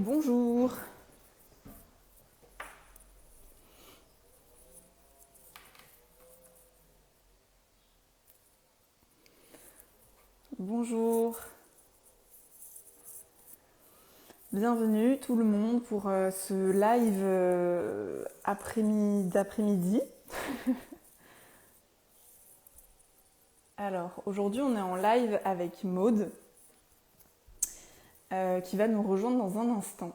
Bonjour. Bonjour. Bienvenue tout le monde pour ce live d'après-midi. Alors aujourd'hui on est en live avec Maude qui va nous rejoindre dans un instant.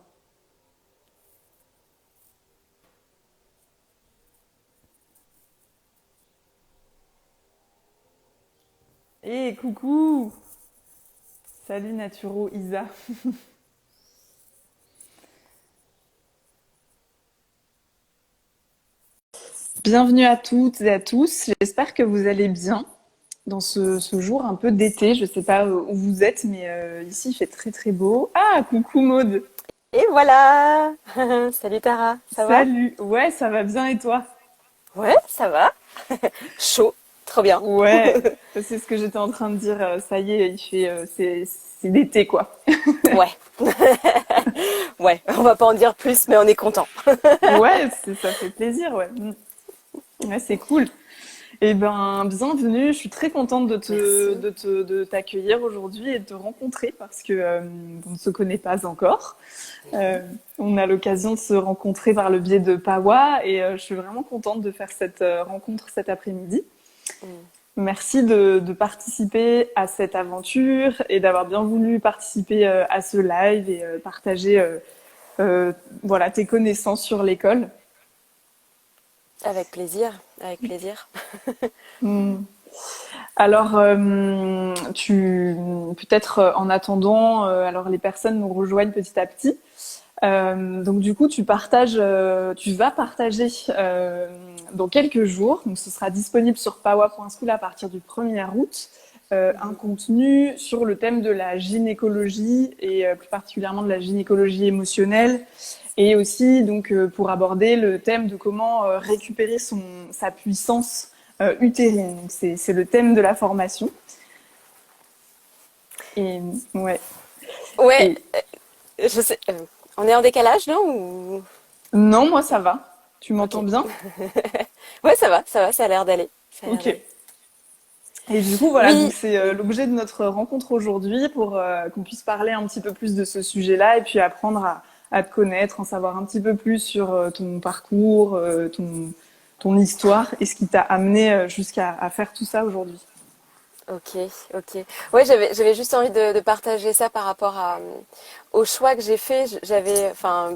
Et coucou! Salut Naturo Isa. Bienvenue à toutes et à tous. J'espère que vous allez bien dans ce jour un peu d'été. Je ne sais pas où vous êtes, mais ici il fait très très beau. Ah, coucou Maude. Et voilà! Salut Tara, ça va? Salut. Ouais, ça va bien et toi? Ouais, ça va. Chaud, trop bien. Ouais, c'est ce que j'étais en train de dire. Ça y est, il fait, c'est l'été quoi. Ouais. Ouais, on va pas en dire plus, mais on est content. Ouais, ça fait plaisir, ouais. Ouais, c'est cool. Eh ben, bienvenue. Je suis très contente Merci. de t'accueillir aujourd'hui et de te rencontrer parce que on ne se connaît pas encore. Euh, on a l'occasion de se rencontrer par le biais de Pawa et je suis vraiment contente de faire cette rencontre cet après-midi. Mm. Merci de participer à cette aventure et d'avoir bien voulu participer à ce live et partager voilà, tes connaissances sur l'école. Avec plaisir, avec plaisir. Hmm. Alors, peut-être en attendant, alors les personnes nous rejoignent petit à petit. Donc du coup, tu vas partager dans quelques jours, donc ce sera disponible sur pawa.school à partir du 1er août, un Mhm. contenu sur le thème de la gynécologie et plus particulièrement de la gynécologie émotionnelle et aussi donc pour aborder le thème de comment récupérer sa puissance utérine. Donc c'est le thème de la formation. Et ouais. Ouais, Et je sais. On est en décalage, non? Ou... non, moi ça va. Tu m'entends Ok. bien? Ouais, ça va, ça a l'air d'aller. Ça a l'air Ok. d'aller. Et du coup, voilà, donc Oui. c'est l'objet de notre rencontre aujourd'hui pour qu'on puisse parler un petit peu plus de ce sujet-là et puis apprendre à te connaître, en savoir un petit peu plus sur ton parcours, ton histoire et ce qui t'a amené jusqu'à à faire tout ça aujourd'hui. Ok, ok. Ouais, j'avais juste envie de partager ça par rapport au choix que j'ai fait. Enfin,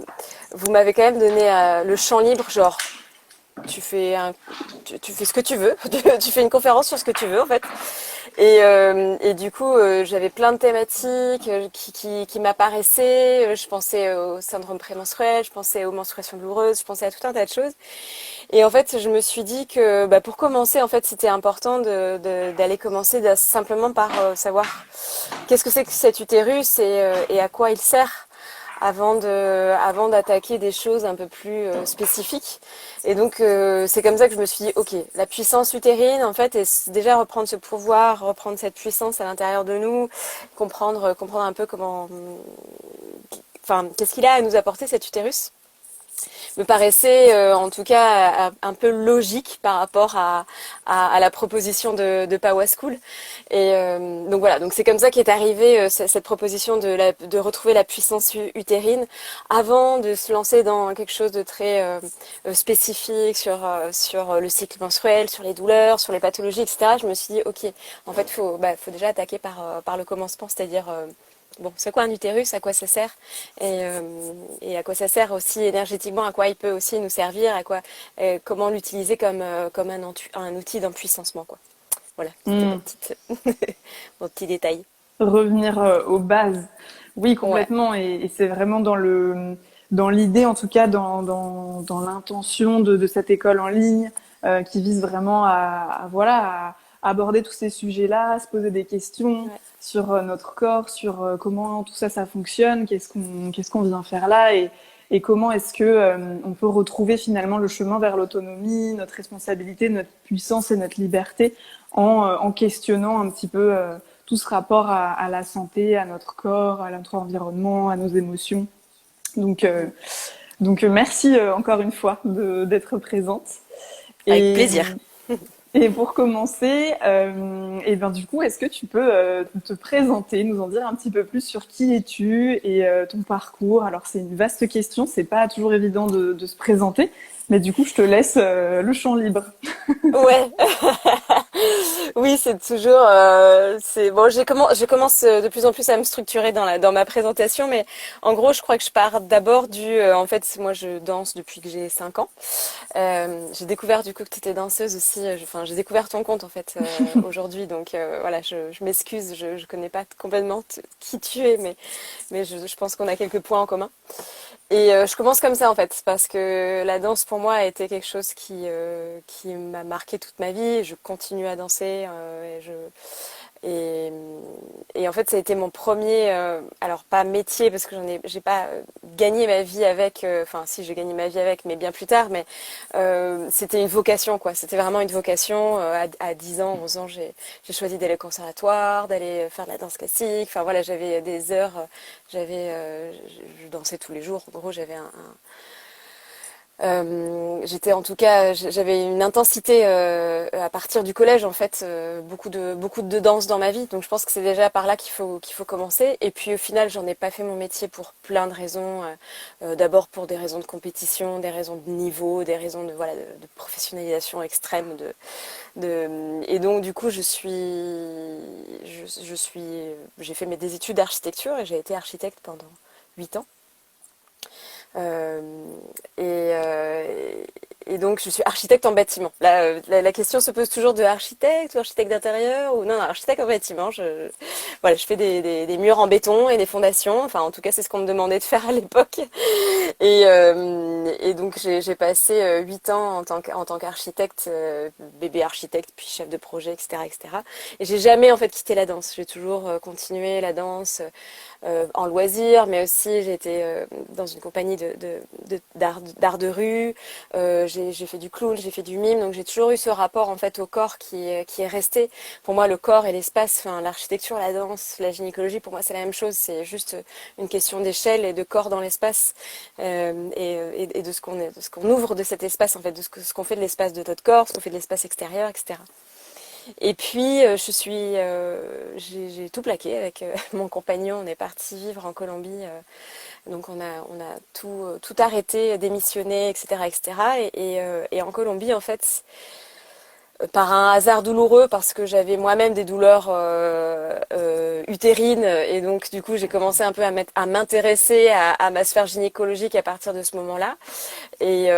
vous m'avez quand même donné le champ libre, genre, tu fais tu fais ce que tu veux, tu fais une conférence sur ce que tu veux en fait. Et du coup, j'avais plein de thématiques qui m'apparaissaient. Je pensais au syndrome prémenstruel, je pensais aux menstruations douloureuses, je pensais à tout un tas de choses. Et en fait, je me suis dit que bah, pour commencer, en fait, c'était important d'aller commencer simplement par savoir qu'est-ce que c'est que cet utérus et à quoi il sert avant d'attaquer des choses un peu plus spécifiques. Et donc c'est comme ça que je me suis dit ok, la puissance utérine en fait, est déjà reprendre ce pouvoir, reprendre cette puissance à l'intérieur de nous, comprendre un peu comment, enfin qu'est-ce qu'il a à nous apporter cet utérus me paraissait en tout cas un peu logique par rapport à la proposition de Power School. Et donc voilà, donc c'est comme ça qu'est arrivée cette proposition de retrouver la puissance utérine avant de se lancer dans quelque chose de très spécifique sur le cycle menstruel, sur les douleurs, sur les pathologies, etc. Je me suis dit ok, en fait faut déjà attaquer par le commencement, c'est-à-dire bon, c'est quoi un utérus, à quoi ça sert et à quoi ça sert aussi énergétiquement, à quoi il peut aussi nous servir, comment l'utiliser comme un outil d'empuissancement, quoi. Voilà, c'était Hmm. mon petit détail. Revenir aux bases. Oui, Ouais, complètement. Et c'est vraiment dans l'idée, en tout cas, dans l'intention de cette école en ligne qui vise vraiment voilà, à aborder tous ces sujets-là, à se poser des questions ouais. sur notre corps, sur comment tout ça, ça fonctionne, qu'est-ce qu'on vient faire là et comment est-ce que on peut retrouver finalement le chemin vers l'autonomie, notre responsabilité, notre puissance et notre liberté en questionnant un petit peu tout ce rapport à la santé, à notre corps, à notre environnement, à nos émotions. Donc, merci encore une fois d'être présente. Avec Et, plaisir. et pour commencer, et ben du coup, est-ce que tu peux te présenter, nous en dire un petit peu plus sur qui es-tu et ton parcours? Alors c'est une vaste question, c'est pas toujours évident de se présenter, mais du coup, je te laisse le champ libre. Ouais. Oui, c'est toujours c'est bon, je commence de plus en plus à me structurer dans ma présentation, mais en gros, je crois que je pars d'abord en fait, moi je danse depuis que j'ai 5 ans. J'ai découvert du coup que tu étais danseuse aussi, enfin, j'ai découvert ton compte en fait aujourd'hui, donc voilà, je m'excuse, je connais pas complètement qui tu es, mais je pense qu'on a quelques points en commun. Et je commence comme ça en fait, parce que la danse pour moi a été quelque chose qui m'a marqué toute ma vie. Je continue à danser et, et en fait ça a été mon premier, alors pas métier parce que j'ai pas gagné ma vie avec, enfin si j'ai gagné ma vie avec, mais bien plus tard. Mais c'était une vocation quoi. C'était vraiment une vocation. À 10 ans, 11 ans, j'ai choisi d'aller au conservatoire, d'aller faire de la danse classique. Enfin voilà, j'avais des heures. Je dansais tous les jours. En gros, j'étais en tout cas, j'avais une intensité à partir du collège en fait, beaucoup de danse dans ma vie. Donc je pense que c'est déjà par là qu'il faut commencer. Et puis au final, j'en ai pas fait mon métier pour plein de raisons. D'abord pour des raisons de compétition, des raisons de niveau, des raisons de voilà de professionnalisation extrême. Et donc du coup, j'ai fait des études d'architecture et j'ai été architecte pendant 8 ans. Euh, et, euh, et donc, je suis architecte en bâtiment. La question se pose toujours de architecte ou architecte d'intérieur ou non, architecte en bâtiment. Voilà, je fais des murs en béton et des fondations. Enfin, en tout cas, c'est ce qu'on me demandait de faire à l'époque. Et donc, j'ai passé 8 ans en tant qu'architecte, bébé architecte, puis chef de projet, etc., etc. Et cetera. Et j'ai jamais en fait quitté la danse. J'ai toujours continué la danse en loisir, mais aussi j'ai été dans une compagnie d'art de rue. J'ai fait du clown, j'ai fait du mime, donc j'ai toujours eu ce rapport en fait au corps qui est resté. Pour moi, le corps et l'espace, enfin l'architecture, la danse, la gynécologie, pour moi c'est la même chose. C'est juste une question d'échelle et de corps dans l'espace et de ce qu'on ouvre de cet espace en fait, de ce qu'on fait de l'espace de notre corps, ce qu'on fait de l'espace extérieur, etc. Et puis, j'ai tout plaqué avec mon compagnon. On est parti vivre en Colombie. Donc, on a tout arrêté, démissionné, etc., etc. Et en Colombie, en fait, par un hasard douloureux, parce que j'avais moi-même des douleurs utérines. Et donc, du coup, j'ai commencé un peu à m'intéresser à ma sphère gynécologique à partir de ce moment-là. Et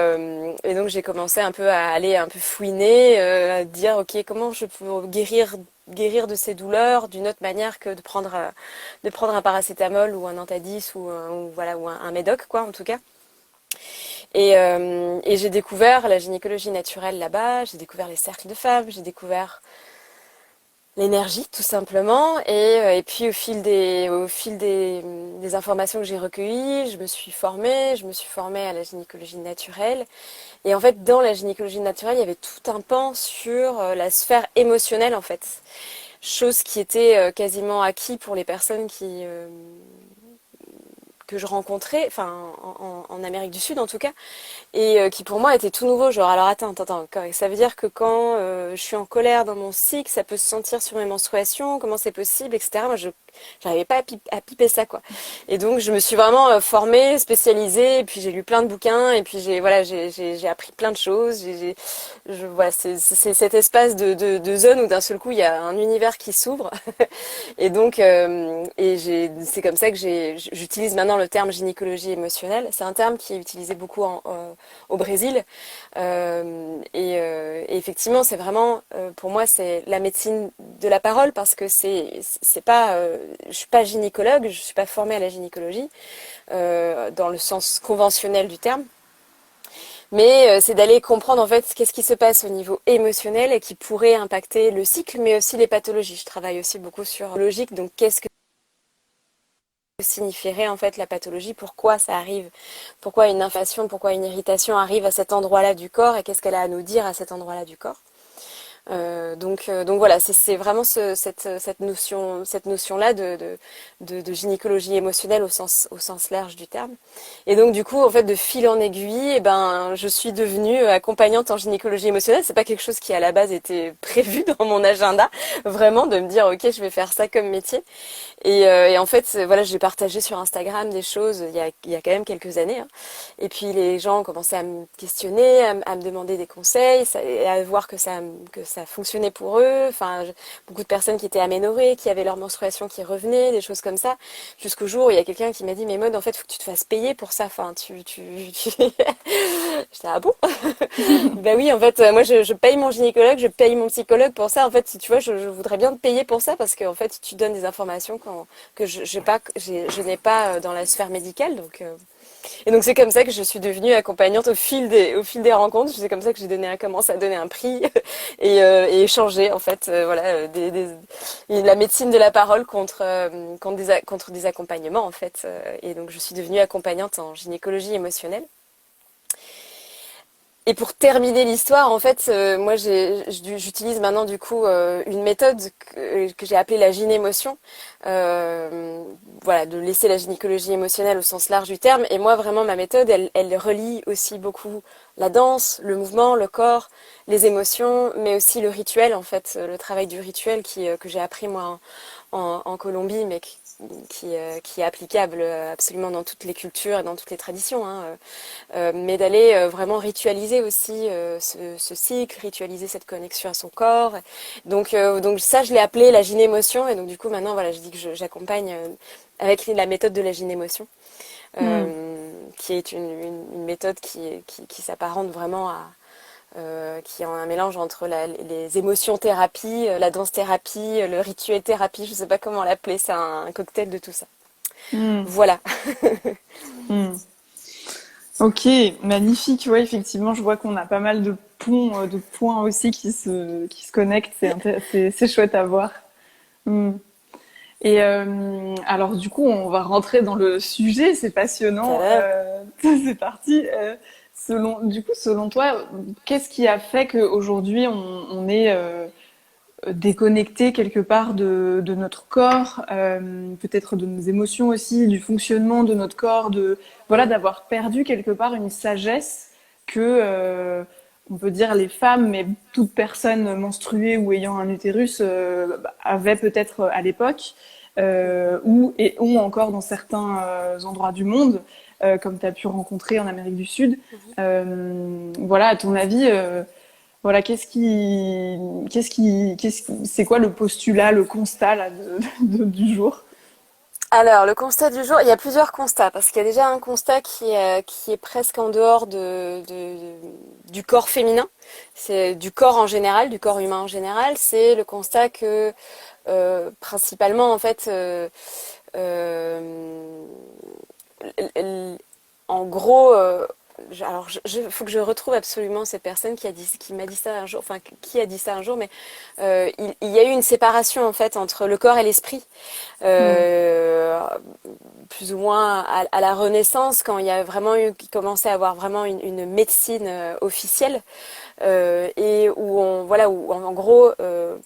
donc j'ai commencé un peu à aller un peu fouiner, à dire ok comment je peux guérir de ces douleurs d'une autre manière que de prendre un paracétamol ou un Antadis ou voilà ou un Médoc quoi en tout cas. Et j'ai découvert la gynécologie naturelle là-bas, j'ai découvert les cercles de femmes, j'ai découvert l'énergie tout simplement et puis au fil des informations que j'ai recueillies, je me suis formée à la gynécologie naturelle et en fait dans la gynécologie naturelle il y avait tout un pan sur la sphère émotionnelle en fait, chose qui était quasiment acquis pour les personnes que je rencontrais, enfin en Amérique du Sud en tout cas, et qui pour moi était tout nouveau. Genre alors attends, ça veut dire que quand je suis en colère dans mon cycle, ça peut se sentir sur mes menstruations, comment c'est possible, etc. Moi je j'arrivais pas à piper ça quoi. Et donc je me suis vraiment formée, spécialisée, et puis j'ai lu plein de bouquins, et puis j'ai appris plein de choses. Voilà, c'est cet espace de zone où d'un seul coup il y a un univers qui s'ouvre. Et donc c'est comme ça que j'utilise maintenant le terme gynécologie émotionnelle. C'est un terme qui est utilisé beaucoup au Brésil. Et effectivement, c'est vraiment, pour moi, c'est la médecine de la parole parce que c'est pas, je suis pas gynécologue, je suis pas formée à la gynécologie dans le sens conventionnel du terme. Mais c'est d'aller comprendre en fait qu'est-ce qui se passe au niveau émotionnel et qui pourrait impacter le cycle, mais aussi les pathologies. Je travaille aussi beaucoup sur la logique, donc qu'est-ce que signifierait en fait la pathologie, pourquoi ça arrive, pourquoi une inflammation, pourquoi une irritation arrive à cet endroit-là du corps et qu'est-ce qu'elle a à nous dire à cet endroit-là du corps. Donc voilà, c'est vraiment cette notion-là de gynécologie émotionnelle au sens large du terme. Et donc du coup, en fait, de fil en aiguille, eh ben, je suis devenue accompagnante en gynécologie émotionnelle. C'est pas quelque chose qui à la base était prévu dans mon agenda, vraiment de me dire ok, je vais faire ça comme métier. Et en fait, voilà, j'ai partagé sur Instagram des choses il y a quand même quelques années, hein. Et puis les gens ont commencé à me questionner, à me demander des conseils, et à voir que ça fonctionnait pour eux. Enfin, beaucoup de personnes qui étaient aménorrhées, qui avaient leur menstruation qui revenait, des choses comme ça. Jusqu'au jour où il y a quelqu'un qui m'a dit, mais Maud, en fait, faut que tu te fasses payer pour ça. Enfin, J'étais, ah bon? Ben oui, en fait, moi, je paye mon gynécologue, je paye mon psychologue pour ça. En fait, si tu vois, je voudrais bien te payer pour ça parce qu'en fait, tu donnes des informations que je n'ai pas dans la sphère médicale. Et donc, c'est comme ça que je suis devenue accompagnante au fil des rencontres. C'est comme ça que commencé à donner un prix et échanger, en fait, voilà, la médecine de la parole contre des accompagnements, en fait. Et donc, je suis devenue accompagnante en gynécologie émotionnelle. Et pour terminer l'histoire, en fait, moi, j'utilise maintenant du coup une méthode que j'ai appelée la gynémotion. Voilà, de laisser la gynécologie émotionnelle au sens large du terme. Et moi, vraiment, ma méthode, elle relie aussi beaucoup la danse, le mouvement, le corps, les émotions, mais aussi le rituel, en fait, le travail du rituel que j'ai appris moi en Colombie, mais qui est applicable absolument dans toutes les cultures et dans toutes les traditions, hein, mais d'aller vraiment ritualiser aussi ce cycle, ritualiser cette connexion à son corps. Donc ça, je l'ai appelé la gynémotion, et donc du coup maintenant, voilà, je dis que j'accompagne avec la méthode de la gynémotion, Mm. qui est une méthode qui s'apparente vraiment qui est un mélange entre les émotions thérapie, la danse thérapie, le rituel thérapie, je ne sais pas comment l'appeler, c'est un cocktail de tout ça. Mm. Voilà. Mm. Ok, magnifique. Ouais, effectivement, je vois qu'on a pas mal de ponts, de points aussi qui se connectent. C'est chouette à voir. Mm. Et alors, du coup, on va rentrer dans le sujet. C'est passionnant. Tadam. C'est parti. Selon toi, qu'est-ce qui a fait qu'aujourd'hui on est déconnecté quelque part de notre corps, peut-être de nos émotions aussi, du fonctionnement de notre corps, voilà, Mm. d'avoir perdu quelque part une sagesse que on peut dire les femmes, mais toute personne menstruée ou ayant un utérus avait peut-être à l'époque, Mhm. et ont encore dans certains endroits du monde, comme tu as pu rencontrer en Amérique du Sud. Mhm. Voilà, à ton avis, voilà, c'est quoi le postulat, le constat là, du jour? Alors, le constat du jour, il y a plusieurs constats, parce qu'il y a déjà un constat qui est presque en dehors du corps féminin, c'est du corps en général, du corps humain en général, c'est le constat que principalement, en fait, euh, en gros, alors faut que je retrouve absolument cette personne qui m'a dit ça un jour, enfin qui a dit ça un jour, mais il y a eu une séparation en fait entre le corps et l'esprit, Hmm. euh, plus ou moins à la Renaissance, quand il y a vraiment eu, qui commençait à avoir vraiment une médecine officielle, et où voilà, où en gros. Euh,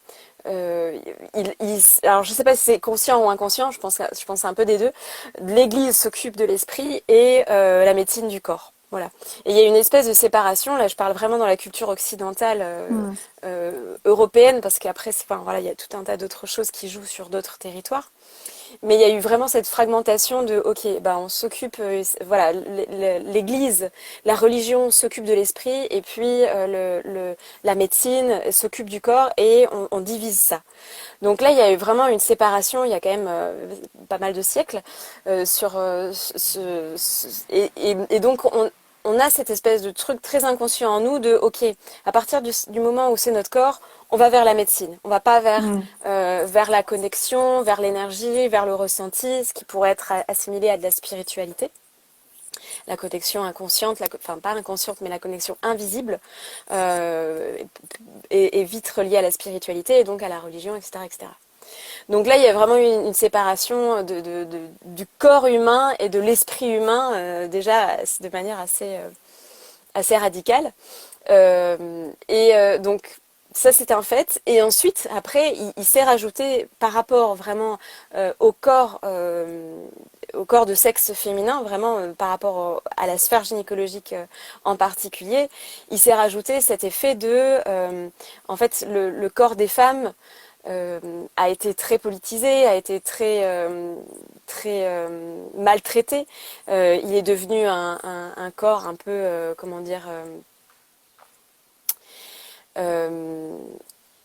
alors je sais pas si c'est conscient ou inconscient, je pense un peu des deux. L'Église s'occupe de l'esprit et la médecine du corps. Voilà. Et il y a une espèce de séparation. Là, je parle vraiment dans la culture occidentale Hmm. européenne, parce qu'après, enfin voilà, il y a tout un tas d'autres choses qui jouent sur d'autres territoires. Mais il y a eu vraiment cette fragmentation de, ok, bah on s'occupe, voilà, l'Église, la religion s'occupe de l'esprit, et puis la médecine s'occupe du corps, et on divise ça. Donc là, il y a eu vraiment une séparation, il y a quand même pas mal de siècles, sur et donc on a cette espèce de truc très inconscient en nous de, ok, à partir du moment où c'est notre corps, on va vers la médecine, on va pas Hmm. vers la connexion, vers l'énergie, vers le ressenti, ce qui pourrait être assimilé à de la spiritualité. La connexion inconsciente, enfin pas inconsciente, mais la connexion invisible, euh, est vite reliée à la spiritualité et donc à la religion, etc., etc. Donc là, il y a vraiment une séparation du corps humain et de l'esprit humain, déjà de manière assez radicale. Donc ça, c'est un fait. Et ensuite, après, il s'est rajouté par rapport vraiment au corps de sexe féminin, vraiment par rapport à la sphère gynécologique en particulier, il s'est rajouté cet effet en fait, le corps des femmes a été très politisé, a été très maltraité. Il est devenu un corps un peu, comment dire, euh,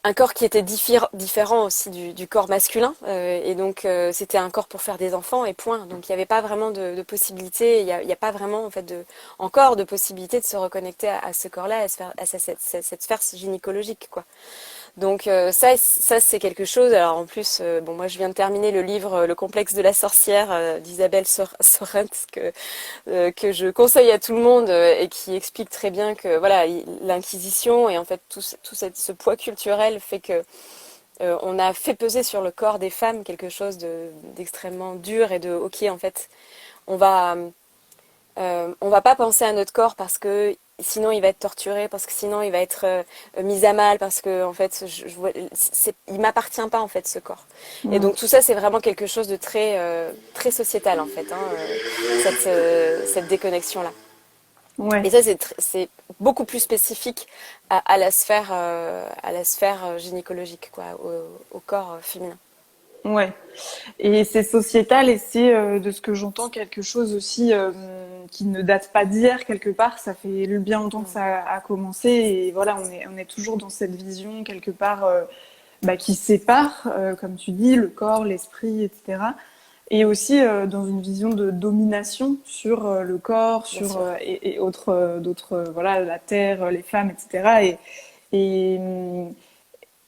un corps qui était différent aussi du corps masculin. Et donc, c'était un corps pour faire des enfants et point. Donc, il n'y avait pas vraiment de possibilité, il y a pas vraiment en fait, encore de possibilité de se reconnecter à ce corps-là, à cette sphère gynécologique, quoi. Donc ça c'est quelque chose. Alors en plus, bon moi je viens de terminer le livre Le complexe de la sorcière d'Isabelle Sorens que je conseille à tout le monde et qui explique très bien que voilà l'Inquisition et en fait ce poids culturel fait que on a fait peser sur le corps des femmes quelque chose d'extrêmement dur et de ok en fait on va on va pas penser à notre corps parce que sinon il va être torturé, parce que sinon il va être mis à mal, parce que en fait il m'appartient pas en fait ce corps. Et Mm. donc tout ça c'est vraiment quelque chose de très sociétal en fait, hein, cette déconnexion là. Ouais. Et ça c'est beaucoup plus spécifique à la sphère gynécologique quoi, au corps féminin. Ouais. Et c'est sociétal et c'est de ce que j'entends quelque chose aussi qui ne date pas d'hier quelque part. Ça fait bien longtemps que Mm. ça a commencé et voilà, on est toujours dans cette vision quelque part qui sépare, comme tu dis, le corps, l'esprit, etc. Et aussi dans une vision de domination sur le corps, Bien sur sûr. et autres, d'autres, voilà, la terre, les femmes, etc. Et,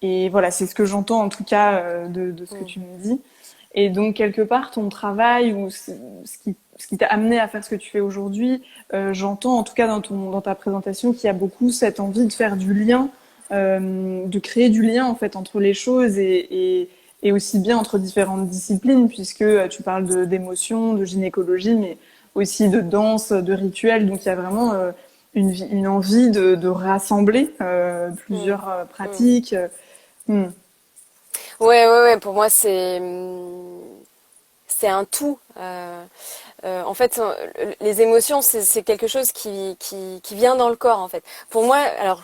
et voilà, c'est ce que j'entends en tout cas de ce que Mm. tu me dis. Et donc, quelque part, ton travail ou ce qui t'a amené à faire ce que tu fais aujourd'hui, j'entends en tout cas dans ta présentation qu'il y a beaucoup cette envie de faire du lien, de créer du lien en fait entre les choses et aussi bien entre différentes disciplines, puisque tu parles d'émotions, de gynécologie, mais aussi de danse, de rituels. Donc, il y a vraiment une envie de rassembler Mm. plusieurs Mm. pratiques. Hmm. Ouais, pour moi c'est un tout. En fait, les émotions, c'est quelque chose qui vient dans le corps, en fait. Pour moi, alors,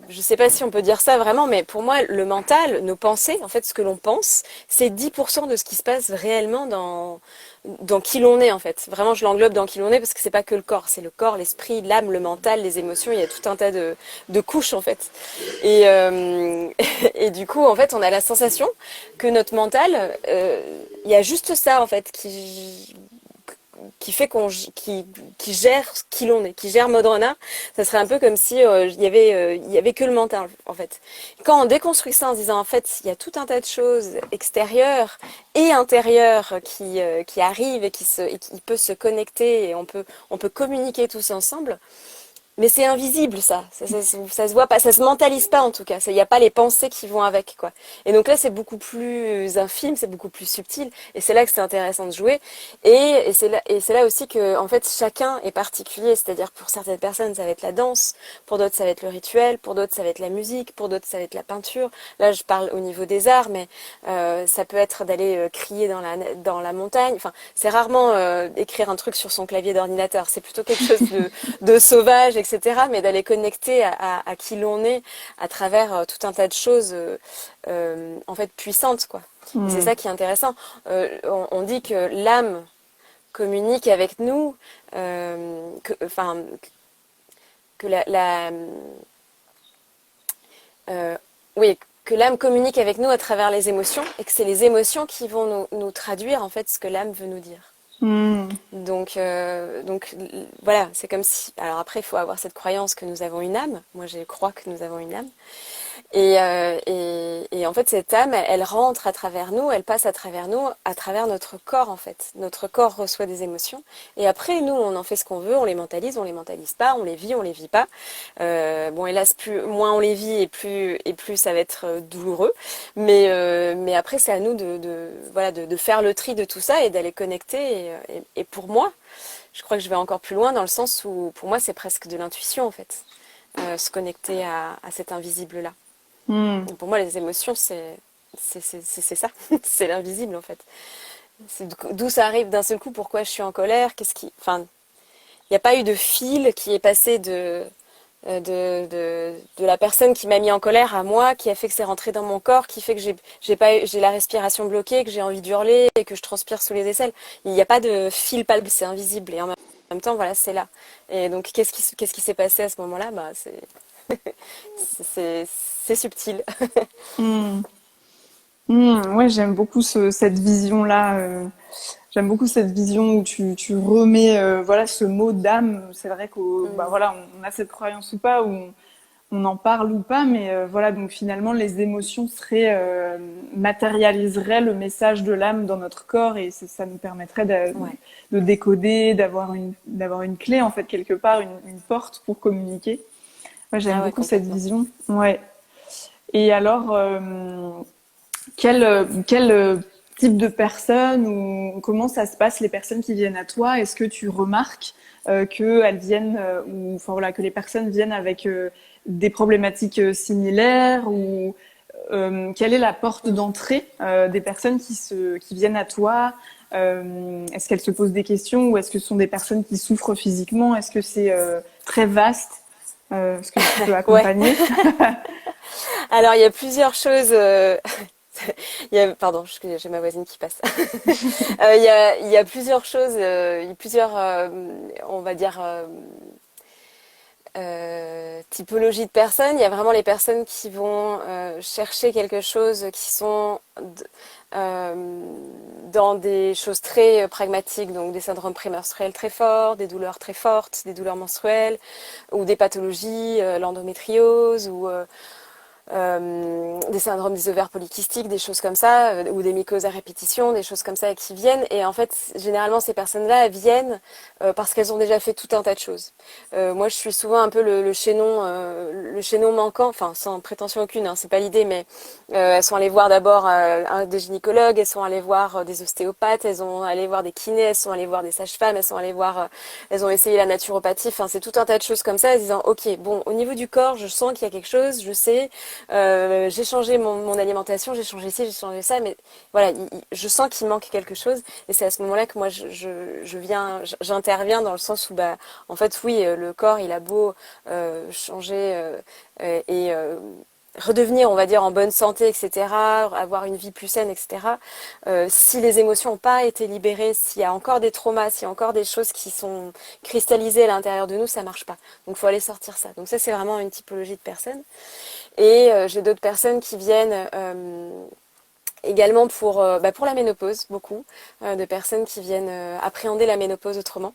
je sais pas si on peut dire ça vraiment, mais pour moi, le mental, nos pensées, en fait, ce que l'on pense, c'est 10% de ce qui se passe réellement dans qui l'on est, en fait. Vraiment, je l'englobe dans qui l'on est parce que c'est pas que le corps, c'est le corps, l'esprit, l'âme, le mental, les émotions, il y a tout un tas de couches, en fait. Et, et du coup, en fait, on a la sensation que notre mental, il y a juste ça, en fait, qui fait qui gère qui l'on est, qui gère Mode Renard. Ça serait un peu comme si il y avait que le mental en fait. Quand on déconstruit ça en se disant en fait il y a tout un tas de choses extérieures et intérieures qui arrivent et qui peut se connecter et on peut communiquer tous ensemble. Mais c'est invisible, ça se voit pas, ça se mentalise pas en tout cas. Il n'y a pas les pensées qui vont avec, quoi. Et donc là, c'est beaucoup plus infime, c'est beaucoup plus subtil, et c'est là que c'est intéressant de jouer. Et c'est là aussi que, en fait, chacun est particulier. C'est-à-dire pour certaines personnes, ça va être la danse, pour d'autres, ça va être le rituel, pour d'autres, ça va être la musique, pour d'autres, ça va être la peinture. Là, je parle au niveau des arts, mais ça peut être d'aller crier dans la montagne. Enfin, c'est rarement écrire un truc sur son clavier d'ordinateur. C'est plutôt quelque chose de sauvage, etc. Mais d'aller connecter à qui l'on est à travers tout un tas de choses en fait puissantes, quoi. Et c'est Hmm. ça qui est intéressant. On dit que l'âme communique avec nous, enfin que euh, oui, que l'âme communique avec nous à travers les émotions et que c'est les émotions qui vont nous traduire en fait ce que l'âme veut nous dire. Hmm. Donc voilà, c'est comme si. Alors après, il faut avoir cette croyance que nous avons une âme. Moi, je crois que nous avons une âme. Et en fait, cette âme, elle rentre à travers nous, elle passe à travers nous, à travers notre corps en fait. Notre corps reçoit des émotions. Et après, nous, on en fait ce qu'on veut, on les mentalise pas, on les vit pas. Bon, hélas, moins on les vit et plus ça va être douloureux. Mais après, c'est à nous voilà, de faire le tri de tout ça et d'aller connecter. Et pour moi, je crois que je vais encore plus loin dans le sens où, pour moi, c'est presque de l'intuition en fait. Se connecter à cet invisible-là. Hmm. Et pour moi, les émotions, c'est ça. C'est l'invisible, en fait. C'est d'où ça arrive d'un seul coup, pourquoi je suis en colère, enfin, il n'y a pas eu de fil qui est passé de la personne qui m'a mis en colère à moi, qui a fait que c'est rentré dans mon corps, qui fait que j'ai la respiration bloquée, que j'ai envie d'hurler et que je transpire sous les aisselles. Il n'y a pas de fil palpable, c'est invisible. Et en même temps, voilà, c'est là. Et donc, qu'est-ce qui s'est passé à ce moment-là? Bah, c'est subtil. Hmm. Ouais, j'aime beaucoup cette vision-là. J'aime beaucoup cette vision où tu remets voilà ce mot d'âme. C'est vrai qu'au bah Mm. voilà, on a cette croyance ou pas, ou on en parle ou pas, mais voilà, donc finalement les émotions matérialiseraient le message de l'âme dans notre corps et ça nous permettrait Ouais. de décoder, d'avoir une clé en fait quelque part, une porte pour communiquer. Moi, j'aime Ah ouais, beaucoup cette complètement. vision. Ouais. Et alors, quel type de personnes ou comment ça se passe les personnes qui viennent à toi? Est-ce que tu remarques qu'elles viennent ou enfin voilà que les personnes viennent avec des problématiques similaires ou quelle est la porte Mm. d'entrée des personnes qui viennent à toi? Est-ce qu'elles se posent des questions ou est-ce que ce sont des personnes qui souffrent physiquement? Est-ce que c'est très vaste ce que tu peux Ouais. accompagner? Alors, il y a plusieurs choses. Pardon, j'ai ma voisine qui passe. Il y a plusieurs choses, il y a plusieurs, on va dire, typologies de personnes. Il y a vraiment les personnes qui vont chercher quelque chose, qui sont dans des choses très pragmatiques, donc des syndromes prémenstruels très forts, des douleurs très fortes, des douleurs menstruelles, ou des pathologies, l'endométriose, ou des syndromes des ovaires polykystiques, des choses comme ça, ou des mycoses à répétition, des choses comme ça qui viennent. Et en fait, généralement, ces personnes-là viennent parce qu'elles ont déjà fait tout un tas de choses. Moi, je suis souvent un peu le chaînon manquant, enfin, sans prétention aucune, hein, c'est pas l'idée, mais elles sont allées voir d'abord des gynécologues, elles sont allées voir des ostéopathes, elles sont allées voir des kinés, elles sont allées voir des sages-femmes, elles ont essayé la naturopathie, enfin, c'est tout un tas de choses comme ça, en disant, ok, bon, au niveau du corps, je sens qu'il y a quelque chose, je sais, j'ai changé mon alimentation, j'ai changé ci, j'ai changé ça, mais voilà, je sens qu'il manque quelque chose. Et c'est à ce moment-là que moi, j'interviens dans le sens où, bah, en fait, oui, le corps, il a beau changer et redevenir, on va dire, en bonne santé, etc., avoir une vie plus saine, etc., si les émotions n'ont pas été libérées, s'il y a encore des traumas, s'il y a encore des choses qui sont cristallisées à l'intérieur de nous, ça marche pas. Donc, il faut aller sortir ça. Donc, ça, c'est vraiment une typologie de personnes. Et j'ai d'autres personnes qui viennent également pour la ménopause, beaucoup de personnes qui viennent appréhender la ménopause autrement.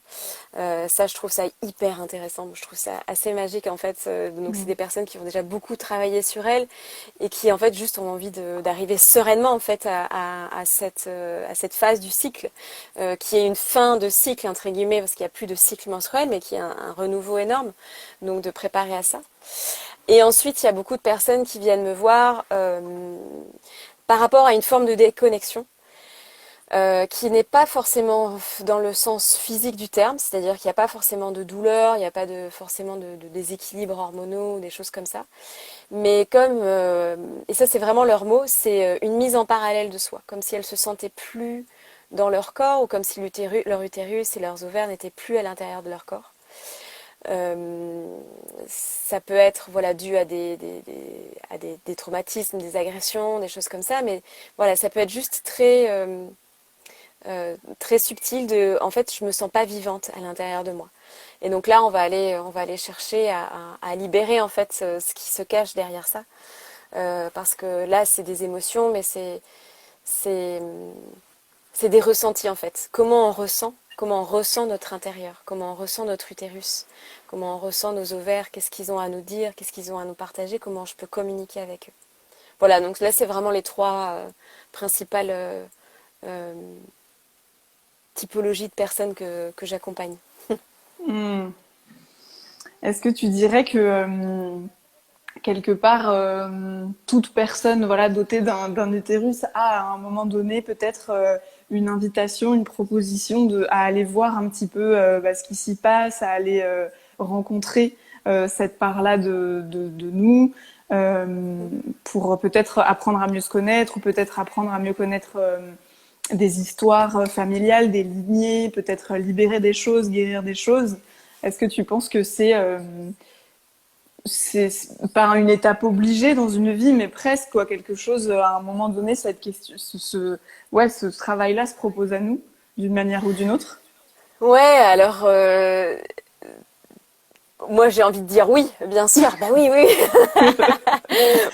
Ça, je trouve ça hyper intéressant. Je trouve ça assez magique en fait. Donc, c'est des personnes qui ont déjà beaucoup travaillé sur elles et qui en fait juste ont envie d'arriver sereinement en fait à cette phase du cycle qui est une fin de cycle entre guillemets parce qu'il n'y a plus de cycle menstruel, mais qui est un renouveau énorme. Donc, de préparer à ça. Et ensuite, il y a beaucoup de personnes qui viennent me voir par rapport à une forme de déconnexion qui n'est pas forcément dans le sens physique du terme, c'est-à-dire qu'il n'y a pas forcément de douleur, il n'y a pas forcément de déséquilibre hormonaux, des choses comme ça. Mais et ça c'est vraiment leur mot, c'est une mise en parallèle de soi, comme si elles se sentaient plus dans leur corps ou comme si leur utérus et leurs ovaires n'étaient plus à l'intérieur de leur corps. Ça peut être voilà dû à des traumatismes, des agressions, des choses comme ça, mais voilà, ça peut être juste très subtil en fait, je me sens pas vivante à l'intérieur de moi. Et donc là, on va aller chercher à libérer en fait ce qui se cache derrière ça, parce que là, c'est des émotions, mais c'est c'est des ressentis en fait. Comment on ressent notre intérieur, comment on ressent notre utérus, comment on ressent nos ovaires, qu'est-ce qu'ils ont à nous dire, qu'est-ce qu'ils ont à nous partager, comment je peux communiquer avec eux. Voilà, donc là c'est vraiment les trois principales euh, typologies de personnes que j'accompagne. Hmm. Est-ce que tu dirais que quelque part toute personne voilà dotée d'un utérus a à un moment donné peut-être une invitation, une proposition à aller voir un petit peu ce qui s'y passe, à aller rencontrer cette part-là de nous, euh, pour peut-être apprendre à mieux se connaître ou peut-être apprendre à mieux connaître des histoires familiales, des lignées, peut-être libérer des choses, guérir des choses. Est-ce que tu penses que c'est pas une étape obligée dans une vie, mais presque quoi, quelque chose à un moment donné, cette question, ouais, ce travail-là se propose à nous d'une manière ou d'une autre. Ouais, alors moi j'ai envie de dire oui, bien sûr. Bah oui, oui,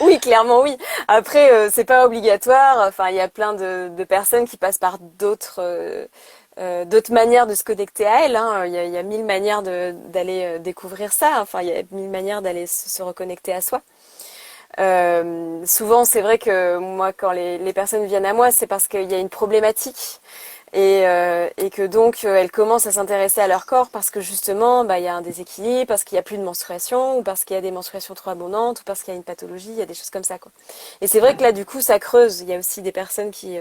oui, clairement oui. Après, c'est pas obligatoire. Enfin, il y a plein de personnes qui passent par d'autres manières de se connecter à elles. Hein. Il y a mille manières d'aller découvrir ça. Enfin, il y a mille manières d'aller se reconnecter à soi. Souvent, c'est vrai que moi, quand les personnes viennent à moi, c'est parce qu'il y a une problématique et que donc elles commencent à s'intéresser à leur corps parce que justement, bah, il y a un déséquilibre, parce qu'il y a plus de menstruation, ou parce qu'il y a des menstruations trop abondantes, ou parce qu'il y a une pathologie, il y a des choses comme ça, quoi. Et c'est vrai que là, du coup, ça creuse. Il y a aussi des personnes qui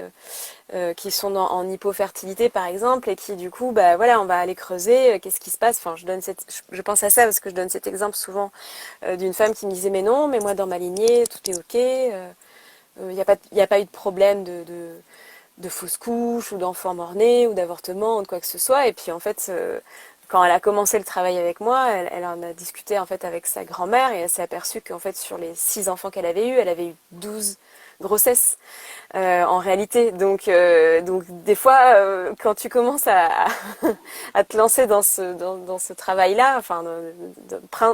sont en hypofertilité, par exemple, et qui, du coup, bah voilà, on va aller creuser. Qu'est-ce qui se passe? Enfin, je pense à ça parce que je donne cet exemple souvent d'une femme qui me disait mais non, mais moi dans ma lignée tout est ok, y a pas eu de problème de fausse couche ou d'enfant mort-né ou d'avortement ou de quoi que ce soit. Et puis en fait, quand elle a commencé le travail avec moi, elle en a discuté en fait avec sa grand-mère et elle s'est aperçue qu'en fait sur les 6 enfants qu'elle avait eus, elle avait eu 12 grossesses en réalité. Donc des fois, quand tu commences à te lancer dans ce travail-là, enfin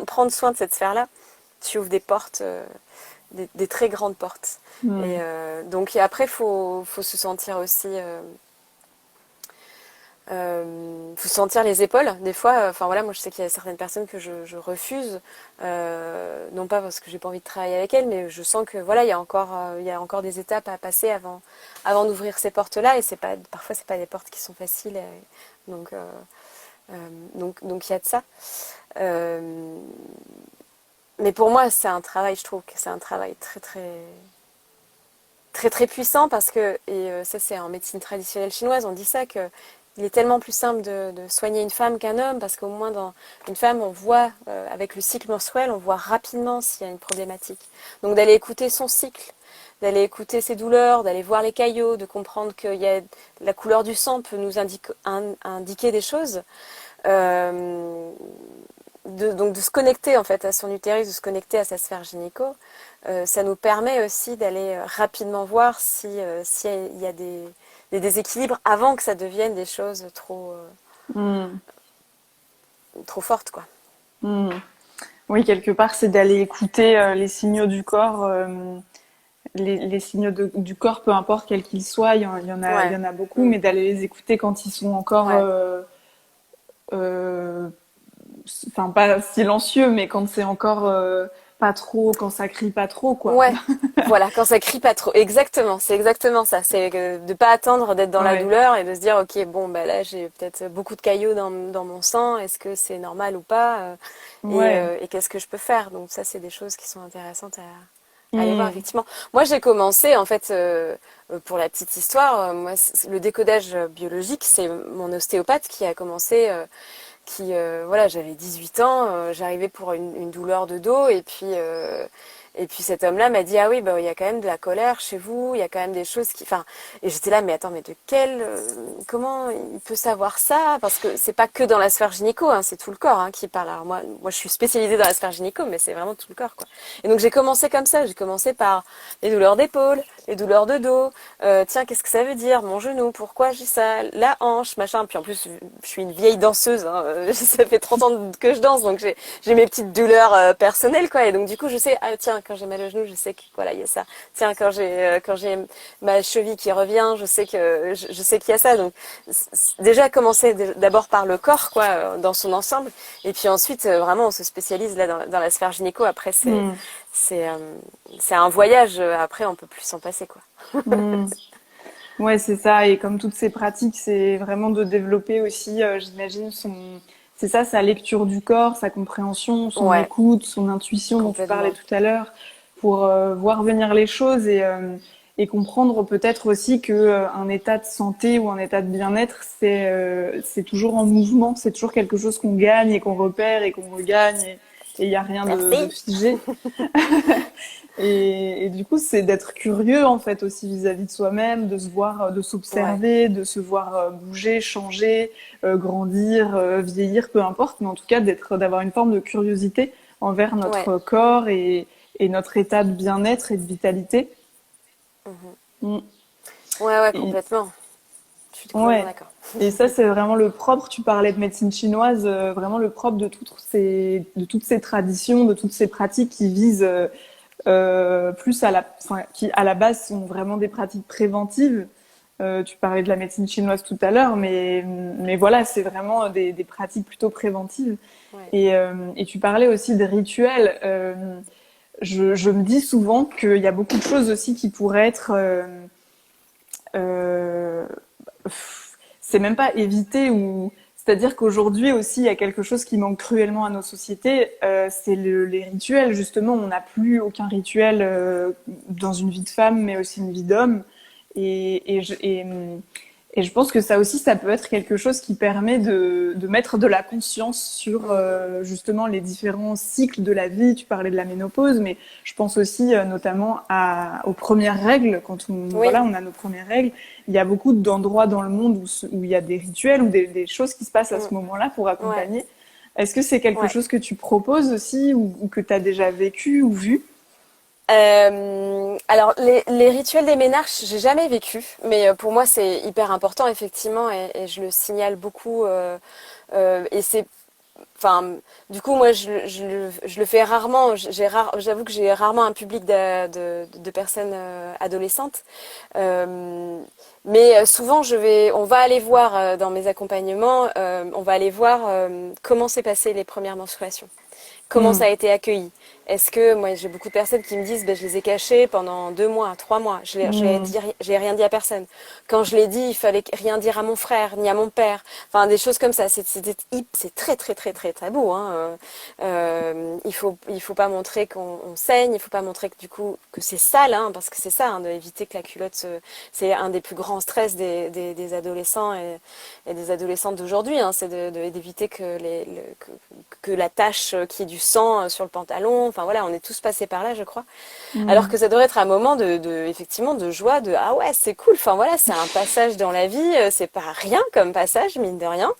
prendre soin de cette sphère-là, tu ouvres des portes, des très grandes portes. Hmm. Donc et après, faut se sentir aussi, faut se sentir les épaules. Des fois, enfin voilà, moi je sais qu'il y a certaines personnes que je refuse, non pas parce que j'ai pas envie de travailler avec elles, mais je sens que voilà, il y a encore des étapes à passer avant d'ouvrir ces portes-là. Et c'est pas, parfois c'est pas des portes qui sont faciles. Donc euh, donc il y a de ça. Euh, mais pour moi, c'est un travail, je trouve que c'est un travail très puissant parce que, et ça c'est en médecine traditionnelle chinoise, on dit ça, que il est tellement plus simple de soigner une femme qu'un homme parce qu'au moins dans une femme, on voit, avec le cycle menstruel, on voit rapidement s'il y a une problématique. Donc d'aller écouter son cycle, d'aller écouter ses douleurs, d'aller voir les caillots, de comprendre qu'il y a la couleur du sang peut nous indiquer des choses. Euh, donc de se connecter en fait à son utérus, de se connecter à sa sphère gynéco, ça nous permet aussi d'aller rapidement voir s'il y a des déséquilibres avant que ça devienne des choses Hmm. trop fortes, quoi. Hmm. Oui, quelque part, c'est d'aller écouter les signaux du corps, les signaux du corps, peu importe quels qu'ils soient, il y Ouais. en a beaucoup, Mm. mais d'aller les écouter quand ils sont encore, Ouais. euh, enfin pas silencieux, mais quand c'est encore pas trop, quand ça crie pas trop, quoi. Ouais, voilà, quand ça crie pas trop. Exactement, c'est exactement ça. C'est de pas attendre d'être dans la Ouais, douleur et de se dire, ok, bon, bah là, j'ai peut-être beaucoup de caillots dans mon sang. Est-ce que c'est normal ou pas? ouais. Et qu'est-ce que je peux faire? Donc ça, c'est des choses qui sont intéressantes à aller voir, Hmm. effectivement. Moi, j'ai commencé, en fait, pour la petite histoire, moi, le décodage biologique, c'est mon ostéopathe qui a commencé, voilà, j'avais 18 ans, j'arrivais pour une douleur de dos et puis cet homme-là m'a dit ah oui bah il y a quand même de la colère chez vous, il y a quand même des choses qui, enfin, et j'étais là mais attends mais comment il peut savoir ça, parce que c'est pas que dans la sphère gynéco, hein, c'est tout le corps, hein, qui parle. Alors moi je suis spécialisée dans la sphère gynéco, mais c'est vraiment tout le corps, quoi. Et donc j'ai commencé comme ça, j'ai commencé par les douleurs d'épaule, les douleurs de dos, tiens qu'est-ce que ça veut dire mon genou, pourquoi j'ai ça, la hanche, machin. Puis en plus je suis une vieille danseuse, hein, ça fait 30 ans que je danse, donc j'ai mes petites douleurs personnelles, quoi. Et donc du coup je sais, ah tiens quand j'ai mal au genou, je sais que voilà il y a ça. Tiens quand j'ai ma cheville qui revient, je sais qu'il y a ça. Donc déjà commencer d'abord par le corps, quoi, dans son ensemble, et puis ensuite vraiment on se spécialise là dans la sphère gynéco. Après Hmm. c'est euh, c'est un voyage. Après on peut plus s'en passer, quoi. Hmm. Ouais, c'est ça. Et comme toutes ces pratiques, c'est vraiment de développer aussi, j'imagine, c'est ça, sa lecture du corps, sa compréhension, son Ouais, écoute, son intuition dont tu parlais complètement. tout à l'heure, pour voir venir les choses et comprendre peut-être aussi que un état de santé ou un état de bien-être, c'est toujours en mouvement, c'est toujours quelque chose qu'on gagne et qu'on repère et qu'on regagne il n'y a rien de Merci. figé. Et du coup, c'est d'être curieux en fait aussi vis-à-vis de soi-même, de se voir, de Ouais, s'observer, de se voir bouger, changer, grandir, vieillir, peu importe, mais en tout cas d'avoir une forme de curiosité envers ouais. notre corps et notre état de bien-être et de vitalité. Mhm. Mm. Ouais, ouais, Et, complètement. Je suis complètement ouais. d'accord. Et ça, c'est vraiment le propre. Tu parlais de médecine chinoise, vraiment le propre de toutes ces traditions, de toutes ces pratiques qui visent plus enfin, qui à la base sont vraiment des pratiques préventives. Tu parlais de la médecine chinoise tout à l'heure, mais voilà, c'est vraiment des pratiques plutôt préventives. Ouais. Et tu parlais aussi de rituels. Je me dis souvent qu'il y a beaucoup de choses aussi qui pourraient être euh, c'est même pas éviter ou c'est-à-dire qu'aujourd'hui aussi il y a quelque chose qui manque cruellement à nos sociétés, c'est les rituels justement. On n'a plus aucun rituel dans une vie de femme, mais aussi une vie d'homme. Et je pense que ça aussi, ça peut être quelque chose qui permet de mettre de la conscience sur Mm. justement les différents cycles de la vie. Tu parlais de la ménopause, mais je pense aussi notamment aux premières règles. Quand Oui. voilà, on a nos premières règles, il y a beaucoup d'endroits dans le monde où il y a des rituels ou des choses qui se passent à Mm. ce moment-là pour Ouais. accompagner. Est-ce que c'est quelque Ouais. chose que tu proposes aussi ou que tu as déjà vécu ou vu? Alors les rituels des ménages, j'ai jamais vécu, mais pour moi c'est hyper important effectivement et je le signale beaucoup et c'est enfin du coup moi je le fais rarement. J'avoue que j'ai rarement un public de personnes adolescentes, euh, mais souvent on va aller voir dans mes accompagnements, on va aller voir comment s'est passé les premières menstruations. Comment Hmm. ça a été accueilli? Est-ce que moi j'ai beaucoup de personnes qui me disent ben, je les ai cachés pendant 2 mois, 3 mois, Hmm. j'ai rien dit à personne. Quand je l'ai dit, il fallait rien dire à mon frère ni à mon père. Enfin des choses comme ça. C'est très très très très tabou. Hein. Il faut pas montrer qu'on saigne, il faut pas montrer que du coup que c'est sale, hein, parce que c'est ça, hein, d'éviter que la culotte c'est un des plus grands stress des adolescents et des adolescentes d'aujourd'hui, hein, c'est d'éviter que la tache qui est du sang sur le pantalon. Enfin voilà, on est tous passés par là, je crois. Alors Hmm. que ça devrait être un moment effectivement de joie, de ah ouais c'est cool. Enfin voilà, c'est un passage dans la vie, c'est pas rien comme passage mine de rien.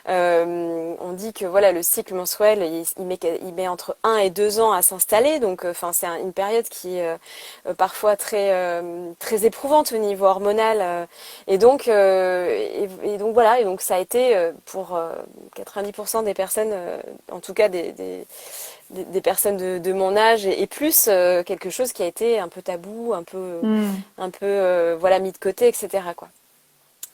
On dit que voilà le cycle menstruel il met entre 1 et 2 ans à s'installer, donc enfin c'est une période qui est parfois très éprouvante au niveau hormonal, et donc voilà, et donc ça a été pour 90% des personnes, en tout cas des personnes de mon âge et plus, quelque chose qui a été un peu tabou, Hmm. voilà mis de côté, etc. quoi.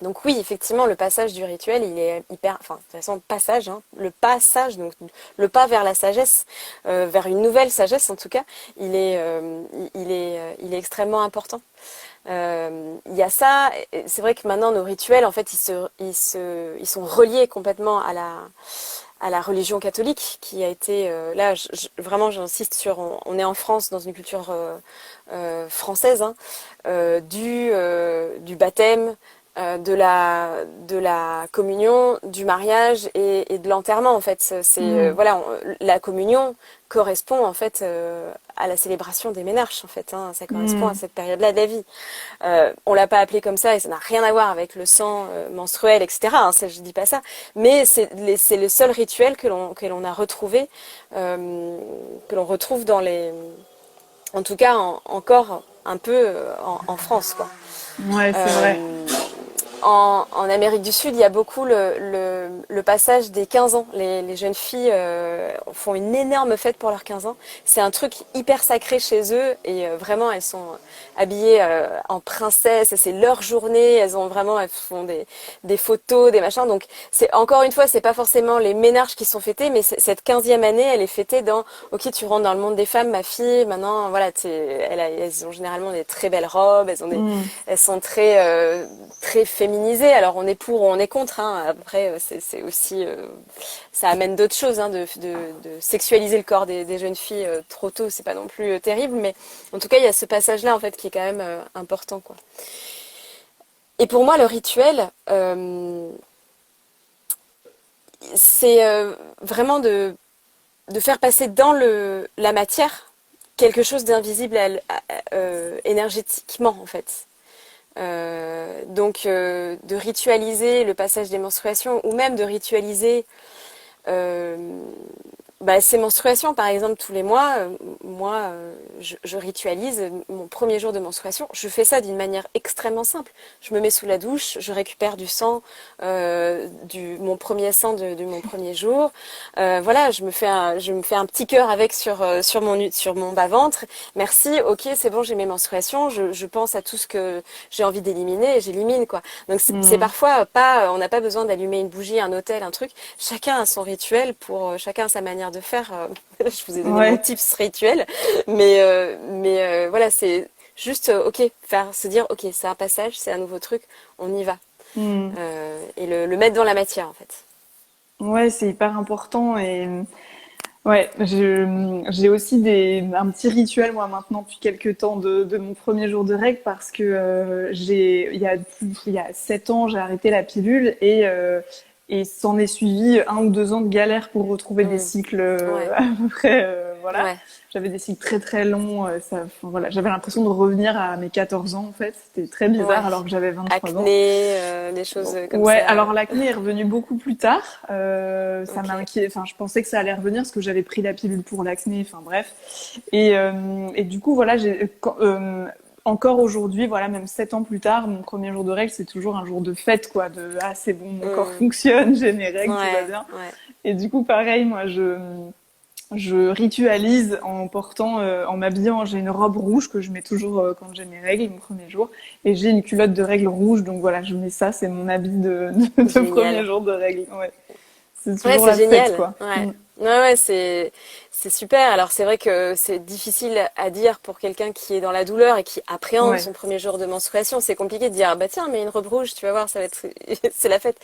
Donc oui, effectivement, le passage du rituel, il est hyper, enfin de toute façon passage, hein, le passage, donc le pas vers la sagesse, vers une nouvelle sagesse en tout cas, il est extrêmement important. Il y a ça. C'est vrai que maintenant nos rituels, en fait, ils sont reliés complètement à la religion catholique, qui a été là. Vraiment, j'insiste sur, on est en France dans une culture française, hein, du baptême. De la communion, du mariage et de l'enterrement en fait. Hmm. Voilà, la communion correspond en fait à la célébration des ménarches en fait. Hein, ça correspond à Hmm. cette période-là de la vie. On l'a pas appelé comme ça et ça n'a rien à voir avec le sang menstruel, etc. Hein, ça, je dis pas ça, mais c'est le seul rituel que l'on a retrouvé, que l'on retrouve en tout cas encore un peu en France quoi. Ouais, c'est vrai. Euh, en Amérique du Sud, il y a beaucoup le passage des 15 ans. Les jeunes filles font une énorme fête pour leurs 15 ans. C'est un truc hyper sacré chez eux et vraiment elles sont habillées en princesse. C'est leur journée. Elles font des photos, des machins. Donc c'est encore une fois, c'est pas forcément les ménages qui sont fêtés, mais cette 15e année, elle est fêtée dans ok, tu rentres dans le monde des femmes, ma fille. Maintenant, voilà, elles ont généralement des très belles robes. Hmm. Elles sont très féminisées. Alors on est pour ou on est contre. Hein. Après, c'est aussi, ça amène d'autres choses, hein, de sexualiser le corps des jeunes filles trop tôt. C'est pas non plus terrible, mais en tout cas, il y a ce passage-là en fait qui est quand même important, quoi. Et pour moi, le rituel, c'est vraiment de faire passer dans la matière quelque chose d'invisible énergétiquement en fait. Donc de ritualiser le passage des menstruations ou même de ritualiser euh, ces menstruations, par exemple, tous les mois, je ritualise mon premier jour de menstruation. Je fais ça d'une manière extrêmement simple. Je me mets sous la douche, je récupère du sang, mon premier sang de mon premier jour. Voilà, je me fais un petit cœur avec sur mon bas-ventre. Merci, ok, c'est bon, j'ai mes menstruations. Je pense à tout ce que j'ai envie d'éliminer et j'élimine, quoi. Donc c'est Mm. parfois pas, on n'a pas besoin d'allumer une bougie, un autel, un truc. Chacun a son rituel chacun a sa manière de faire. Je vous ai donné mon Ouais. tips rituel, mais voilà, c'est juste ok, se dire ok, c'est un passage, c'est un nouveau truc, on y va. Mm. Et le mettre dans la matière en fait. Ouais, c'est hyper important et ouais, j'ai aussi un petit rituel moi maintenant depuis quelques temps de mon premier jour de règle parce que il y a 7 ans j'ai arrêté la pilule et s'en est suivi 1 ou 2 ans de galère pour retrouver des Mm. cycles Ouais, à peu près voilà. ouais. J'avais des cycles très très longs, enfin, voilà, j'avais l'impression de revenir à mes 14 ans en fait, c'était très Ouais. bizarre alors que j'avais 23 ans. Acné, des choses comme Ouais, ça. alors l'acné est revenu beaucoup plus tard. Ça Ok. m'a inquiété. Enfin, je pensais que ça allait revenir parce que j'avais pris la pilule pour l'acné. Enfin bref. Et du coup, voilà, encore aujourd'hui, voilà, même 7 ans plus tard, mon premier jour de règles, c'est toujours un jour de fête, quoi. De ah, c'est bon, mon corps Mm. fonctionne, j'ai mes règles, tout va Ouais, bien. ouais. Et du coup, pareil, moi, je ritualise en m'habillant. J'ai une robe rouge que je mets toujours quand j'ai mes règles, mon premier jour, et j'ai une culotte de règles rouge. Donc voilà, je mets ça, c'est mon habit de premier Génial. jour de règles. Ouais, c'est Ouais, toujours c'est la fête, génial. quoi. Ouais. Mm. Ouais, ouais, c'est super. Alors c'est vrai que c'est difficile à dire pour quelqu'un qui est dans la douleur et qui appréhende Ouais, son premier jour de menstruation. C'est compliqué de dire ah bah tiens, mais une robe rouge, tu vas voir, ça va être c'est la fête.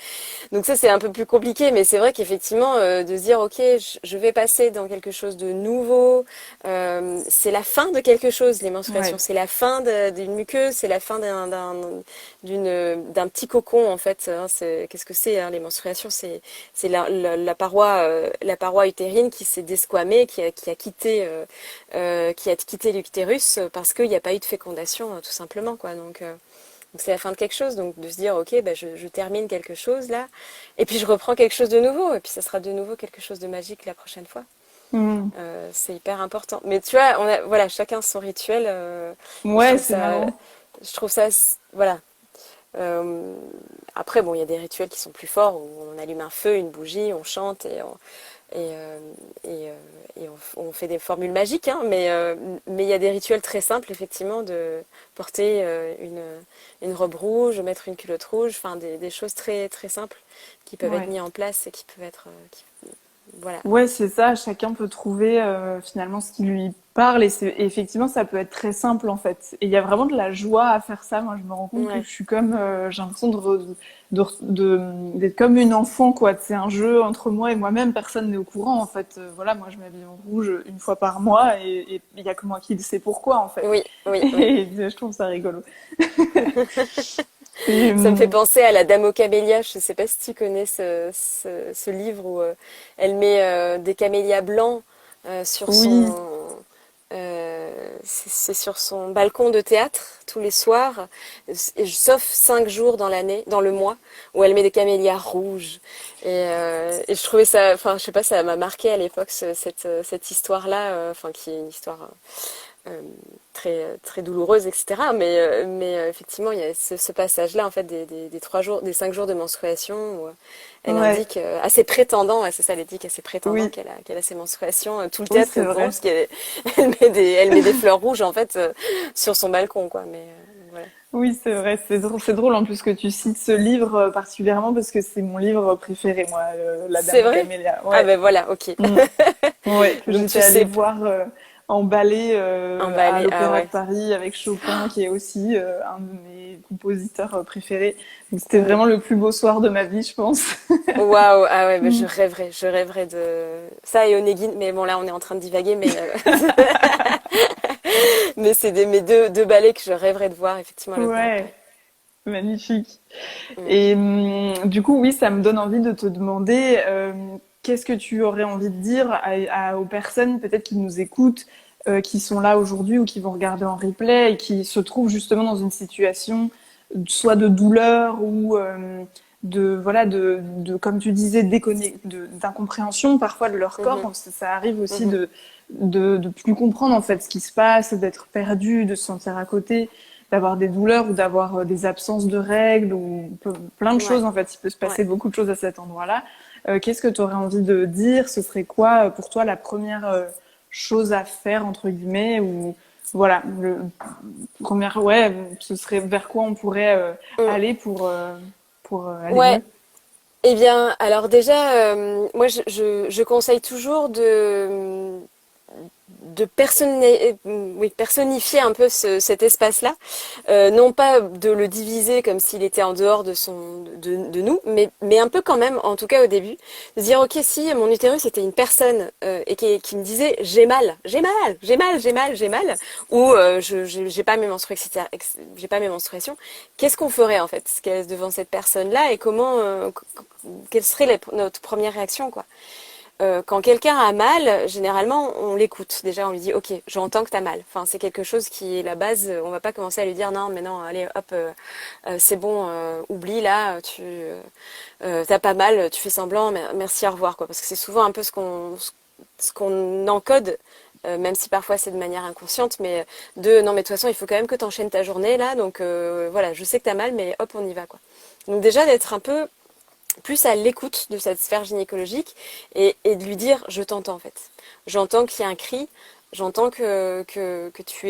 Donc ça c'est un peu plus compliqué, mais c'est vrai qu'effectivement de se dire ok, je vais passer dans quelque chose de nouveau. C'est la fin de quelque chose, les menstruations. ouais, C'est la fin d'une muqueuse, c'est la fin d'un petit cocon en fait. Hein. Qu'est-ce que c'est hein, les menstruations? C'est la paroi utérine qui s'est desquamée, qui a quitté l'utérus parce qu'il n'y a pas eu de fécondation, tout simplement, quoi. Donc c'est la fin de quelque chose, donc de se dire ok, bah, je termine quelque chose là, et puis je reprends quelque chose de nouveau, et puis ça sera de nouveau quelque chose de magique la prochaine fois. mm. C'est hyper important. Mais tu vois, voilà, chacun son rituel. Et Ouais, c'est marrant. je trouve ça, voilà. Euh, Après, bon, il y a des rituels qui sont plus forts où on allume un feu, une bougie, on chante et, euh, et, euh, et on fait des formules magiques, hein, mais il y a des rituels très simples, effectivement, de porter une robe rouge, mettre une culotte rouge, enfin des choses très, très simples qui peuvent être Ouais. mises en place et qui peuvent être. Voilà. Ouais, c'est ça. Chacun peut trouver finalement ce qui lui parle et effectivement, ça peut être très simple en fait. Et il y a vraiment de la joie à faire ça. Moi, je me rends compte que Ouais. je suis comme, j'ai l'impression d'être comme une enfant quoi. C'est un jeu entre moi et moi-même. Personne n'est au courant en fait. Voilà, moi, je m'habille en rouge une fois par mois et il y a que moi qui le sais pourquoi en fait. Oui, oui, oui. Et je trouve ça rigolo. Et, Ça me fait penser à la Dame aux camélias. Je ne sais pas si tu connais ce livre où elle met des camélias blancs sur oui, c'est sur son balcon de théâtre tous les soirs, sauf 5 jours dans l'année, dans le mois, où elle met des camélias rouges. Et je trouvais ça, enfin, je sais pas, ça m'a marqué à l'époque cette histoire-là, enfin, qui est une histoire euh, très très douloureuse, etc. Mais effectivement, il y a ce passage-là en fait des 3 jours, des 5 jours de menstruation où elle ouais, indique à ses prétendants, ouais, c'est ça, elle dit qu'à ses prétendants oui, qu'elle a ses menstruations. Tout le oui, théâtre est c'est au courant vrai. parce elle met des fleurs rouges en fait sur son balcon, quoi. Mais voilà. Oui, c'est vrai, c'est drôle en plus que tu cites ce livre particulièrement parce que c'est mon livre préféré, moi, La Dame C'est aux vrai? Camélias. Ah Ouais, ben voilà, ok. mm. Ouais, que Donc j'étais tu allée sais voir en ballet à emballer. Ah l'Opéra de ouais. Paris avec Chopin, qui est aussi un de mes compositeurs préférés. Donc c'était Mm. vraiment le plus beau soir de ma vie, je pense. Waouh, ah ouais, mais Mm. je rêverais de ça et Onegin, mais bon là on est en train de divaguer, mais mais c'est mes deux ballets que je rêverais de voir effectivement à l'Opéra de Paris. Ouais, magnifique. Mm. Et du coup, oui, ça me donne envie de te demander qu'est-ce que tu aurais envie de dire aux personnes peut-être qui nous écoutent, qui sont là aujourd'hui ou qui vont regarder en replay et qui se trouvent justement dans une situation soit de douleur ou comme tu disais, d'incompréhension parfois de leur corps. Mhm. Ça arrive aussi Mhm. de plus comprendre en fait ce qui se passe, d'être perdu, de se sentir à côté, d'avoir des douleurs ou d'avoir des absences de règles ou plein de choses Ouais, en fait. Il peut se ouais. passer beaucoup de choses à cet endroit-là. Qu'est-ce que tu aurais envie de dire? Ce serait quoi pour toi la première chose à faire entre guillemets ou voilà, ouais, ce serait vers quoi on pourrait Mm. aller pour aller Ouais, mieux. eh bien, alors déjà, moi, je conseille toujours de oui, personnifier un peu cet espace-là, non pas de le diviser comme s'il était en dehors de nous, mais un peu quand même, en tout cas au début, de dire ok, si mon utérus était une personne et qui me disait j'ai mal, j'ai mal, j'ai mal, j'ai mal, j'ai mal, ou j'ai pas mes menstruations, j'ai pas mes menstruations, qu'est-ce qu'on ferait en fait devant cette personne-là et comment, quelle serait notre première réaction quoi. Quand quelqu'un a mal, généralement, on l'écoute. Déjà, on lui dit, ok, j'entends que t'as mal. Enfin, c'est quelque chose qui est la base. On va pas commencer à lui dire, non, mais non, allez, hop, c'est bon, oublie là, t'as pas mal, tu fais semblant, merci, au revoir, quoi. Parce que c'est souvent un peu ce qu'on encode. Même si parfois c'est de manière inconsciente, mais non, mais de toute façon, il faut quand même que tu enchaînes ta journée là, donc voilà, je sais que t'as mal, mais hop, on y va, quoi. Donc déjà d'être un peu plus à l'écoute de cette sphère gynécologique et de lui dire je t'entends en fait. J'entends qu'il y a un cri, j'entends que tu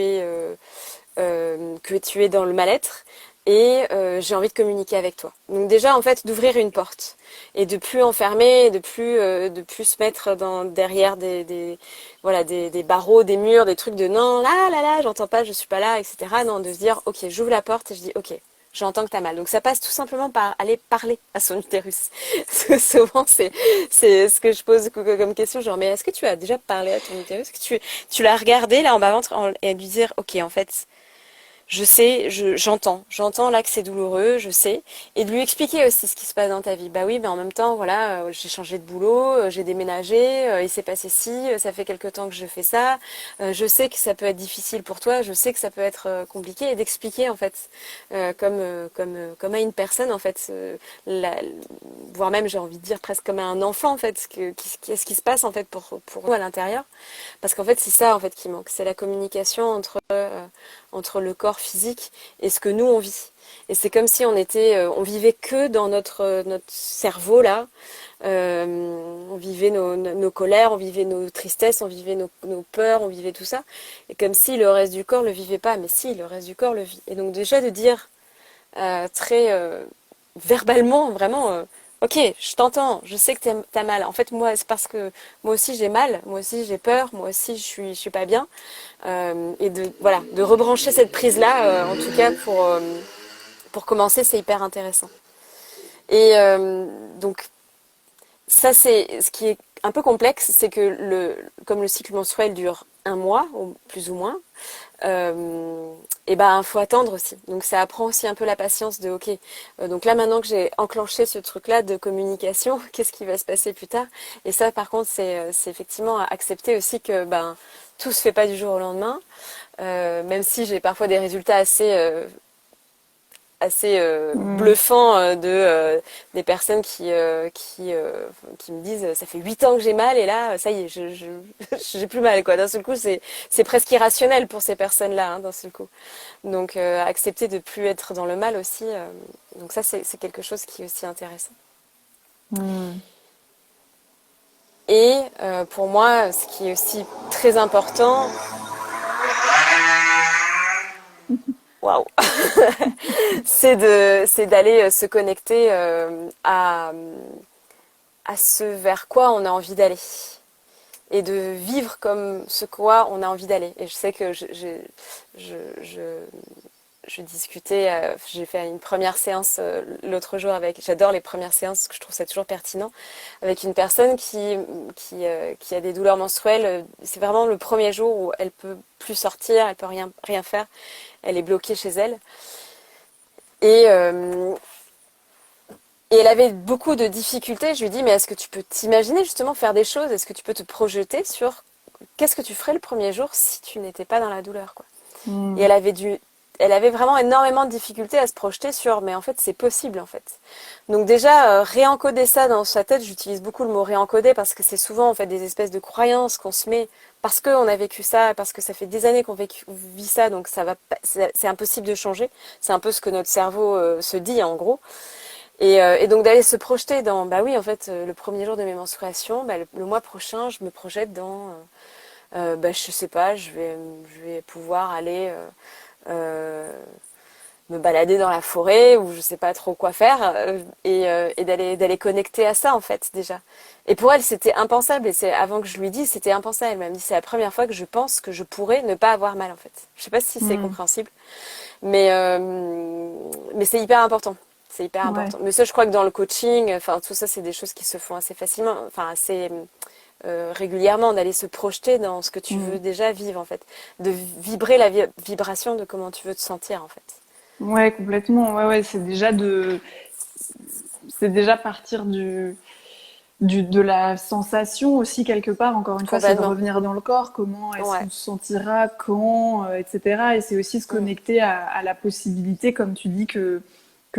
es dans le mal-être et j'ai envie de communiquer avec toi. Donc déjà en fait d'ouvrir une porte et de plus enfermer, de plus se mettre derrière voilà des barreaux, des murs, des trucs de non là j'entends pas, je suis pas là, etc. Non, de se dire ok, j'ouvre la porte et je dis ok, j'entends que t'as mal. Donc ça passe tout simplement par aller parler à son utérus. Souvent c'est ce que je pose comme question, genre mais est-ce que tu as déjà parlé à ton utérus? Est-ce que tu l'as regardé là en bas ventre et lui dire ok en fait je sais, j'entends là que c'est douloureux, je sais, et de lui expliquer aussi ce qui se passe dans ta vie. Bah oui, mais en même temps, voilà, j'ai changé de boulot, j'ai déménagé, il s'est passé ci, ça fait quelque temps que je fais ça, je sais que ça peut être difficile pour toi, je sais que ça peut être compliqué, et d'expliquer en fait, comme à une personne en fait, voire même j'ai envie de dire presque comme à un enfant en fait, qu'est-ce qui se passe en fait pour nous à l'intérieur, parce qu'en fait c'est ça en fait qui manque, c'est la communication entre le corps physique et ce que nous on vit. Et c'est comme si on vivait que dans notre cerveau là. On vivait nos colères, on vivait nos tristesses, on vivait nos peurs, on vivait tout ça. Et comme si le reste du corps le vivait pas, mais si, le reste du corps le vit. Et donc déjà de dire très verbalement, vraiment, ok, je t'entends, je sais que t'as mal. En fait, moi, c'est parce que moi aussi j'ai mal, moi aussi j'ai peur, moi aussi je suis pas bien. Et voilà, de rebrancher cette prise-là, en tout cas pour commencer, c'est hyper intéressant. Et donc ça, c'est ce qui est un peu complexe, c'est que comme le cycle menstruel dure un mois, plus ou moins, et ben faut attendre aussi. Donc ça apprend aussi un peu la patience de ok. Donc là maintenant que j'ai enclenché ce truc-là de communication, qu'est-ce qui va se passer plus tard? Et ça par contre c'est effectivement accepter aussi que ben tout se fait pas du jour au lendemain. Même si j'ai parfois des résultats assez Mm. bluffant des personnes qui me disent ça fait 8 ans que j'ai mal et là ça y est j'ai plus mal quoi d'un seul coup c'est presque irrationnel pour ces personnes-là hein, d'un seul coup donc accepter de plus être dans le mal aussi donc ça c'est quelque chose qui est aussi intéressant Mm. et pour moi ce qui est aussi très important waouh c'est d'aller se connecter à ce vers quoi on a envie d'aller et de vivre comme ce quoi on a envie d'aller. Et je sais que je, je, je discutais, j'ai fait une première séance l'autre jour j'adore les premières séances parce que je trouve ça toujours pertinent, avec une personne qui a des douleurs menstruelles. C'est vraiment le premier jour où elle peut plus sortir, elle peut rien faire, elle est bloquée chez elle. Et, Et elle avait beaucoup de difficultés. Je lui ai dit, mais est-ce que tu peux t'imaginer justement faire des choses? Est-ce que tu peux te projeter sur qu'est-ce que tu ferais le premier jour si tu n'étais pas dans la douleur, quoi. Et Mm. elle avait vraiment énormément de difficultés à se projeter sur, mais en fait, c'est possible, en fait. Donc déjà, réencoder ça dans sa tête, j'utilise beaucoup le mot réencoder parce que c'est souvent, en fait, des espèces de croyances qu'on se met parce qu'on a vécu ça, parce que ça fait des années qu'on vit ça, donc ça va, c'est impossible de changer. C'est un peu ce que notre cerveau se dit, en gros. Et donc d'aller se projeter dans, bah oui, en fait, le premier jour de mes menstruations, bah, le mois prochain, je me projette dans, bah, je sais pas, je vais pouvoir aller euh, me balader dans la forêt ou je sais pas trop quoi faire et d'aller connecter à ça en fait déjà. Et pour elle, c'était impensable et c'est avant que je lui dise, c'était impensable. Elle m'a dit c'est la première fois que je pense que je pourrais ne pas avoir mal en fait. Je sais pas si c'est Mm. compréhensible, mais c'est hyper important. C'est hyper Ouais. important. Mais ça, je crois que dans le coaching, enfin tout ça, c'est des choses qui se font assez facilement, enfin assez régulièrement, d'aller se projeter dans ce que tu Mm. veux déjà vivre en fait, de vibrer la vibration de comment tu veux te sentir en fait. Ouais, complètement. Ouais, ouais, c'est déjà partir de la sensation aussi quelque part. Encore une fois, c'est de Complètement. revenir dans le corps. Comment est-ce Ouais. qu'on se sentira, quand, etc. Et c'est aussi se Mm. connecter à la possibilité, comme tu dis, que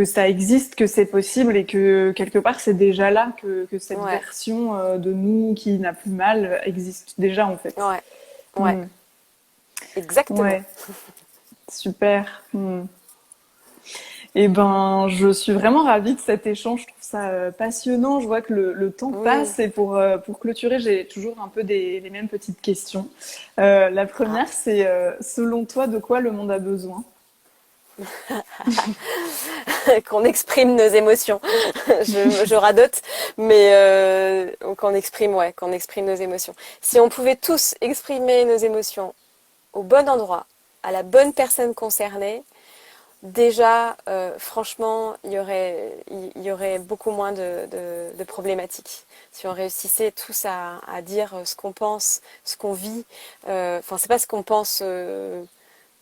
ça existe, que c'est possible et que quelque part c'est déjà là, que cette Ouais. version de nous qui n'a plus mal existe déjà en fait. Ouais. Ouais. Hmm. Exactement. Ouais, super. Hmm. Eh ben, je suis vraiment ravie de cet échange. Je trouve ça passionnant. Je vois que le temps Oui. passe et pour clôturer, j'ai toujours un peu les mêmes petites questions. La Ah. première, c'est selon toi, de quoi le monde a besoin? Qu'on exprime nos émotions. Je radote, mais qu'on exprime, ouais, qu'on exprime nos émotions. Si on pouvait tous exprimer nos émotions au bon endroit, à la bonne personne concernée, déjà, franchement, il y aurait beaucoup moins de problématiques. Si on réussissait tous à dire ce qu'on pense, ce qu'on vit, enfin, c'est pas ce qu'on pense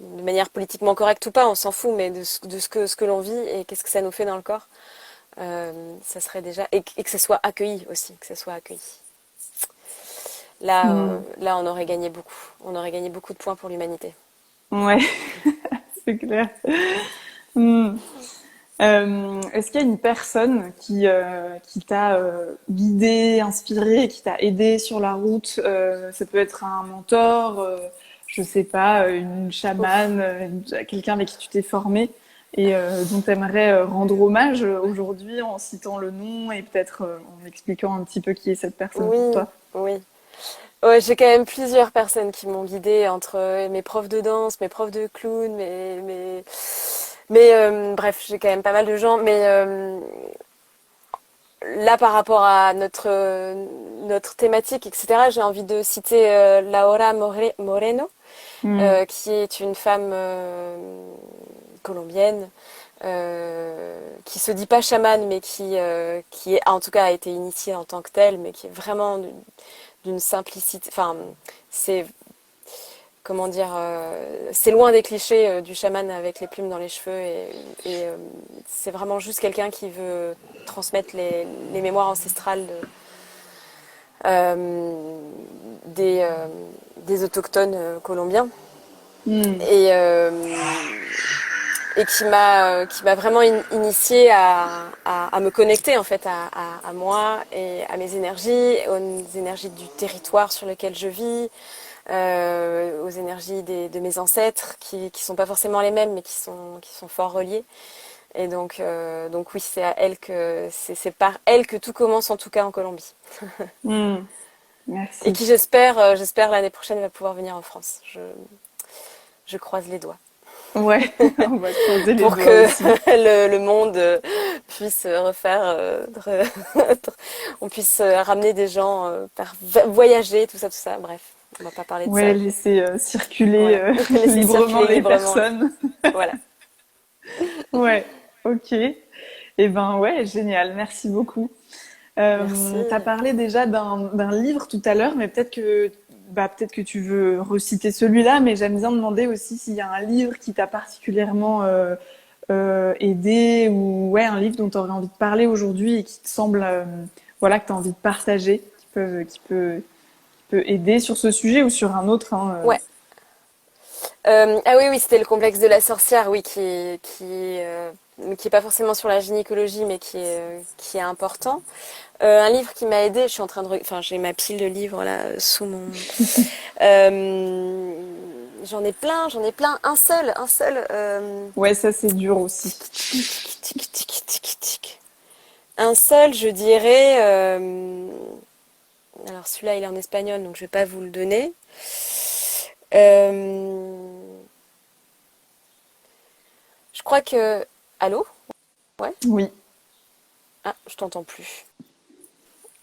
de manière politiquement correcte ou pas, on s'en fout, mais de ce que l'on vit et qu'est-ce que ça nous fait dans le corps, ça serait déjà. Et que ça soit accueilli aussi, que ça soit accueilli. Hmm. Là, on aurait gagné beaucoup. On aurait gagné beaucoup de points pour l'humanité. Ouais, c'est clair. Hmm. Est-ce qu'il y a une personne qui t'a guidé, inspiré, qui t'a aidé sur la route? Ça peut être un mentor, je sais pas, une Ouf. chamane, quelqu'un avec qui tu t'es formé et dont tu aimerais rendre hommage aujourd'hui en citant le nom et peut-être en expliquant un petit peu qui est cette personne pour Oui, toi. oui. Ouais, j'ai quand même plusieurs personnes qui m'ont guidée entre mes profs de danse, mes profs de clown, bref, j'ai quand même pas mal de gens. Mais là, par rapport à notre thématique, etc., j'ai envie de citer Laura Moreno, Hmm. qui est une femme colombienne qui se dit pas chamane, mais qui est, en tout cas a été initiée en tant que telle, mais qui est vraiment d'une simplicité. Enfin, c'est comment dire, c'est loin des clichés du chaman avec les plumes dans les cheveux et c'est vraiment juste quelqu'un qui veut transmettre les mémoires ancestrales euh, des autochtones colombiens Hmm. et, et qui m'a vraiment initiée à me connecter en fait à moi et à mes énergies, aux énergies du territoire sur lequel je vis, aux énergies de mes ancêtres qui sont pas forcément les mêmes mais qui sont fort reliés. Et donc oui, c'est à elle que c'est par elle que tout commence en tout cas en Colombie. Hmm. Et Merci. qui j'espère l'année prochaine va pouvoir venir en France. Je croise les doigts Ouais, on va croiser les pour doigts que aussi. le monde puisse refaire, on puisse ramener des gens, voyager, tout ça. Bref, on va pas parler de Ouais, ça. laisser circuler Voilà, laisser librement circuler les librement. personnes. Voilà. Ouais, ok. Eh ben ouais, génial, merci beaucoup. T'as Merci. parlé déjà d'un livre tout à l'heure, mais peut-être que tu veux reciter celui-là, mais j'aime bien demander aussi s'il y a un livre qui t'a particulièrement aider ou ouais, un livre dont tu aurais envie de parler aujourd'hui et qui te semble, voilà, que tu as envie de partager, qui peut aider sur ce sujet ou sur un autre, hein, Ouais. Ah oui, oui, c'était le complexe de la sorcière, oui, qui est pas forcément sur la gynécologie, mais qui est important. Un livre qui m'a aidé, je suis en train de, enfin, j'ai ma pile de livres là sous mon. Euh, j'en ai plein. Un seul. Ouais, ça c'est dur aussi. Tic, tic, tic, tic, tic. Un seul, je dirais. Alors celui-là, il est en espagnol, donc je vais pas vous le donner. Euh, je crois que. Allô? Ouais. Oui. Ah, je t'entends plus.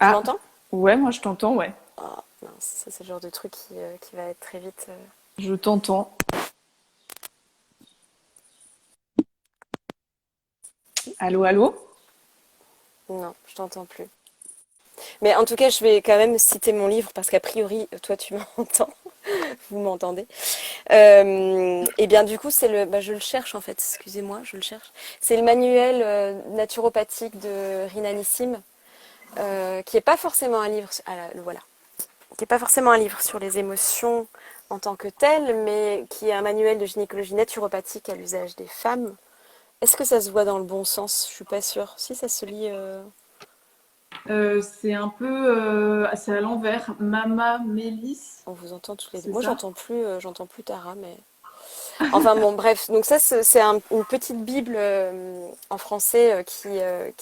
Tu Ah, m'entends? ouais, moi je t'entends, ouais. Ah, mince, ça c'est le genre de truc qui va être très vite. Je t'entends. Allô, allô? Non, je t'entends plus. Mais en tout cas, je vais quand même citer mon livre parce qu'a priori, toi, tu m'entends. Vous m'entendez. Et bien, du coup, c'est le. Bah, je le cherche en fait. Excusez-moi, je le cherche. C'est le manuel naturopathique de Rina Nissim, qui est pas forcément un livre. Ah, là, le voilà. Qui est pas forcément un livre sur les émotions en tant que tel, mais qui est un manuel de gynécologie naturopathique à l'usage des femmes. Est-ce que ça se voit dans le bon sens? Je suis pas sûre. Si ça se lit. C'est un peu, c'est à l'envers. Mama Mélis, On vous entend tous les deux. c'est Moi, ça? j'entends plus Tara, mais. Enfin bon, bref. Donc ça, c'est une petite bible en français qui est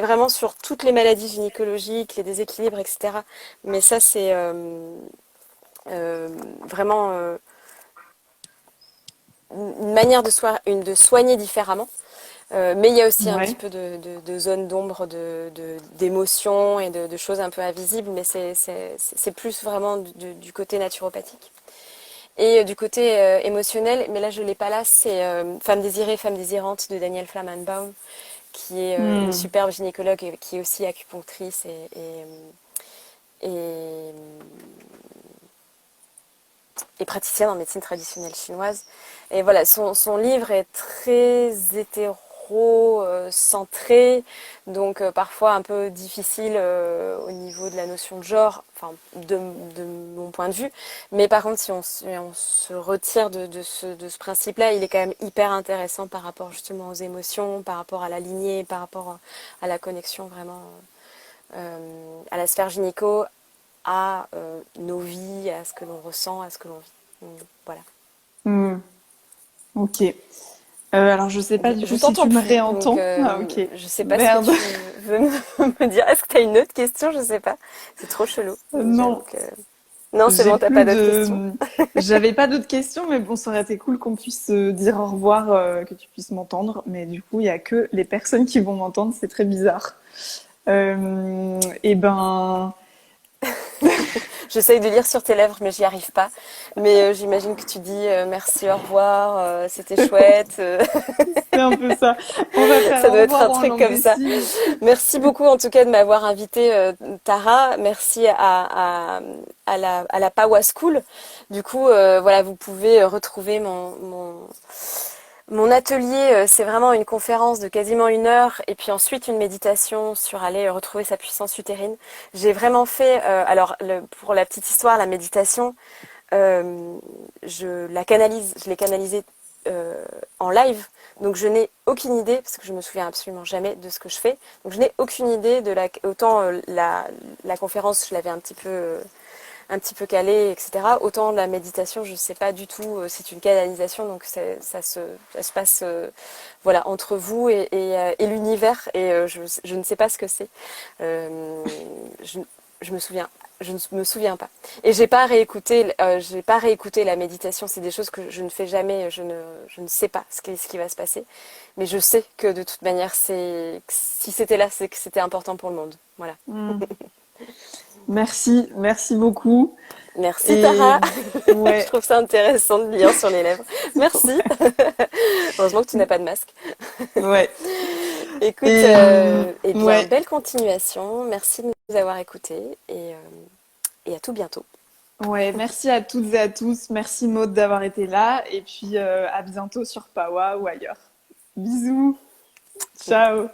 vraiment sur toutes les maladies gynécologiques, les déséquilibres, etc. Mais ça, c'est vraiment une manière de soigner différemment. Mais il y a aussi un petit Ouais. peu de zone d'ombre, d'émotions et de choses un peu invisibles, mais c'est plus vraiment du côté naturopathique. Et du côté émotionnel, mais là je l'ai pas là, c'est Femme désirée, femme désirante de Danielle Flammenbaum, qui est une Hmm. superbe gynécologue et qui est aussi acupunctrice et, et praticienne en médecine traditionnelle chinoise. Et voilà, son livre est très hétéro-centré, donc parfois un peu difficile au niveau de la notion de genre, enfin de mon point de vue. Mais par contre, si on se retire de ce principe-là, il est quand même hyper intéressant par rapport justement aux émotions, par rapport à la lignée, par rapport à la connexion vraiment à la sphère gynéco, à nos vies, à ce que l'on ressent, à ce que l'on vit. Voilà. Hmm. Ok. Alors je sais pas du Je coup si t'entends tu me plus, donc réentends. Ah ok. je sais pas ce que Merde. tu veux me dire. Est-ce que tu as une autre question? Je sais pas. C'est trop chelou. J'avoue Non, que. Non, c'est j'ai bon, t'as plus pas d'autres questions. de. J'avais pas d'autres questions, mais bon, ça aurait été cool qu'on puisse se dire au revoir, que tu puisses m'entendre. Mais du coup, il y a que les personnes qui vont m'entendre. C'est très bizarre. Et ben, J'essaye de lire sur tes lèvres, mais j'y arrive pas. Mais j'imagine que tu dis merci, au revoir, c'était chouette. c'est un peu ça. On va faire Ça au doit être un revoir en truc langue comme des ça. signes. Merci beaucoup en tout cas de m'avoir invité, Tara. Merci à la Pawa School. Du coup, voilà, vous pouvez retrouver mon atelier. C'est vraiment une conférence de quasiment 1 heure et puis ensuite une méditation sur aller retrouver sa puissance utérine. J'ai vraiment fait, alors pour la petite histoire, la méditation, je l'ai canalisée en live. Donc je n'ai aucune idée, parce que je me souviens absolument jamais de ce que je fais. Donc je n'ai aucune idée autant la conférence, je l'avais un petit peu calée, etc. Autant la méditation, je ne sais pas du tout, c'est une canalisation, donc ça se passe voilà, entre vous et l'univers, et je ne sais pas ce que c'est. Euh, je, je me souviens. Je ne me souviens pas. Et j'ai pas réécouté la méditation. C'est des choses que je ne fais jamais. Je ne sais pas ce qui va se passer. Mais je sais que de toute manière, si c'était là, c'est que c'était important pour le monde. Voilà. Hmm. Merci, merci beaucoup. Merci Et Tara. Je ouais, trouve ça intéressant de lire sur les lèvres. Merci. Heureusement que tu n'as pas de masque. ouais. Écoute, Et eh bien, ouais. belle continuation. Merci de nous avoir écoutés et à tout bientôt. Ouais, merci à toutes et à tous. Merci Maud d'avoir été là. Et puis à bientôt sur Pawa ou ailleurs. Bisous. Ciao.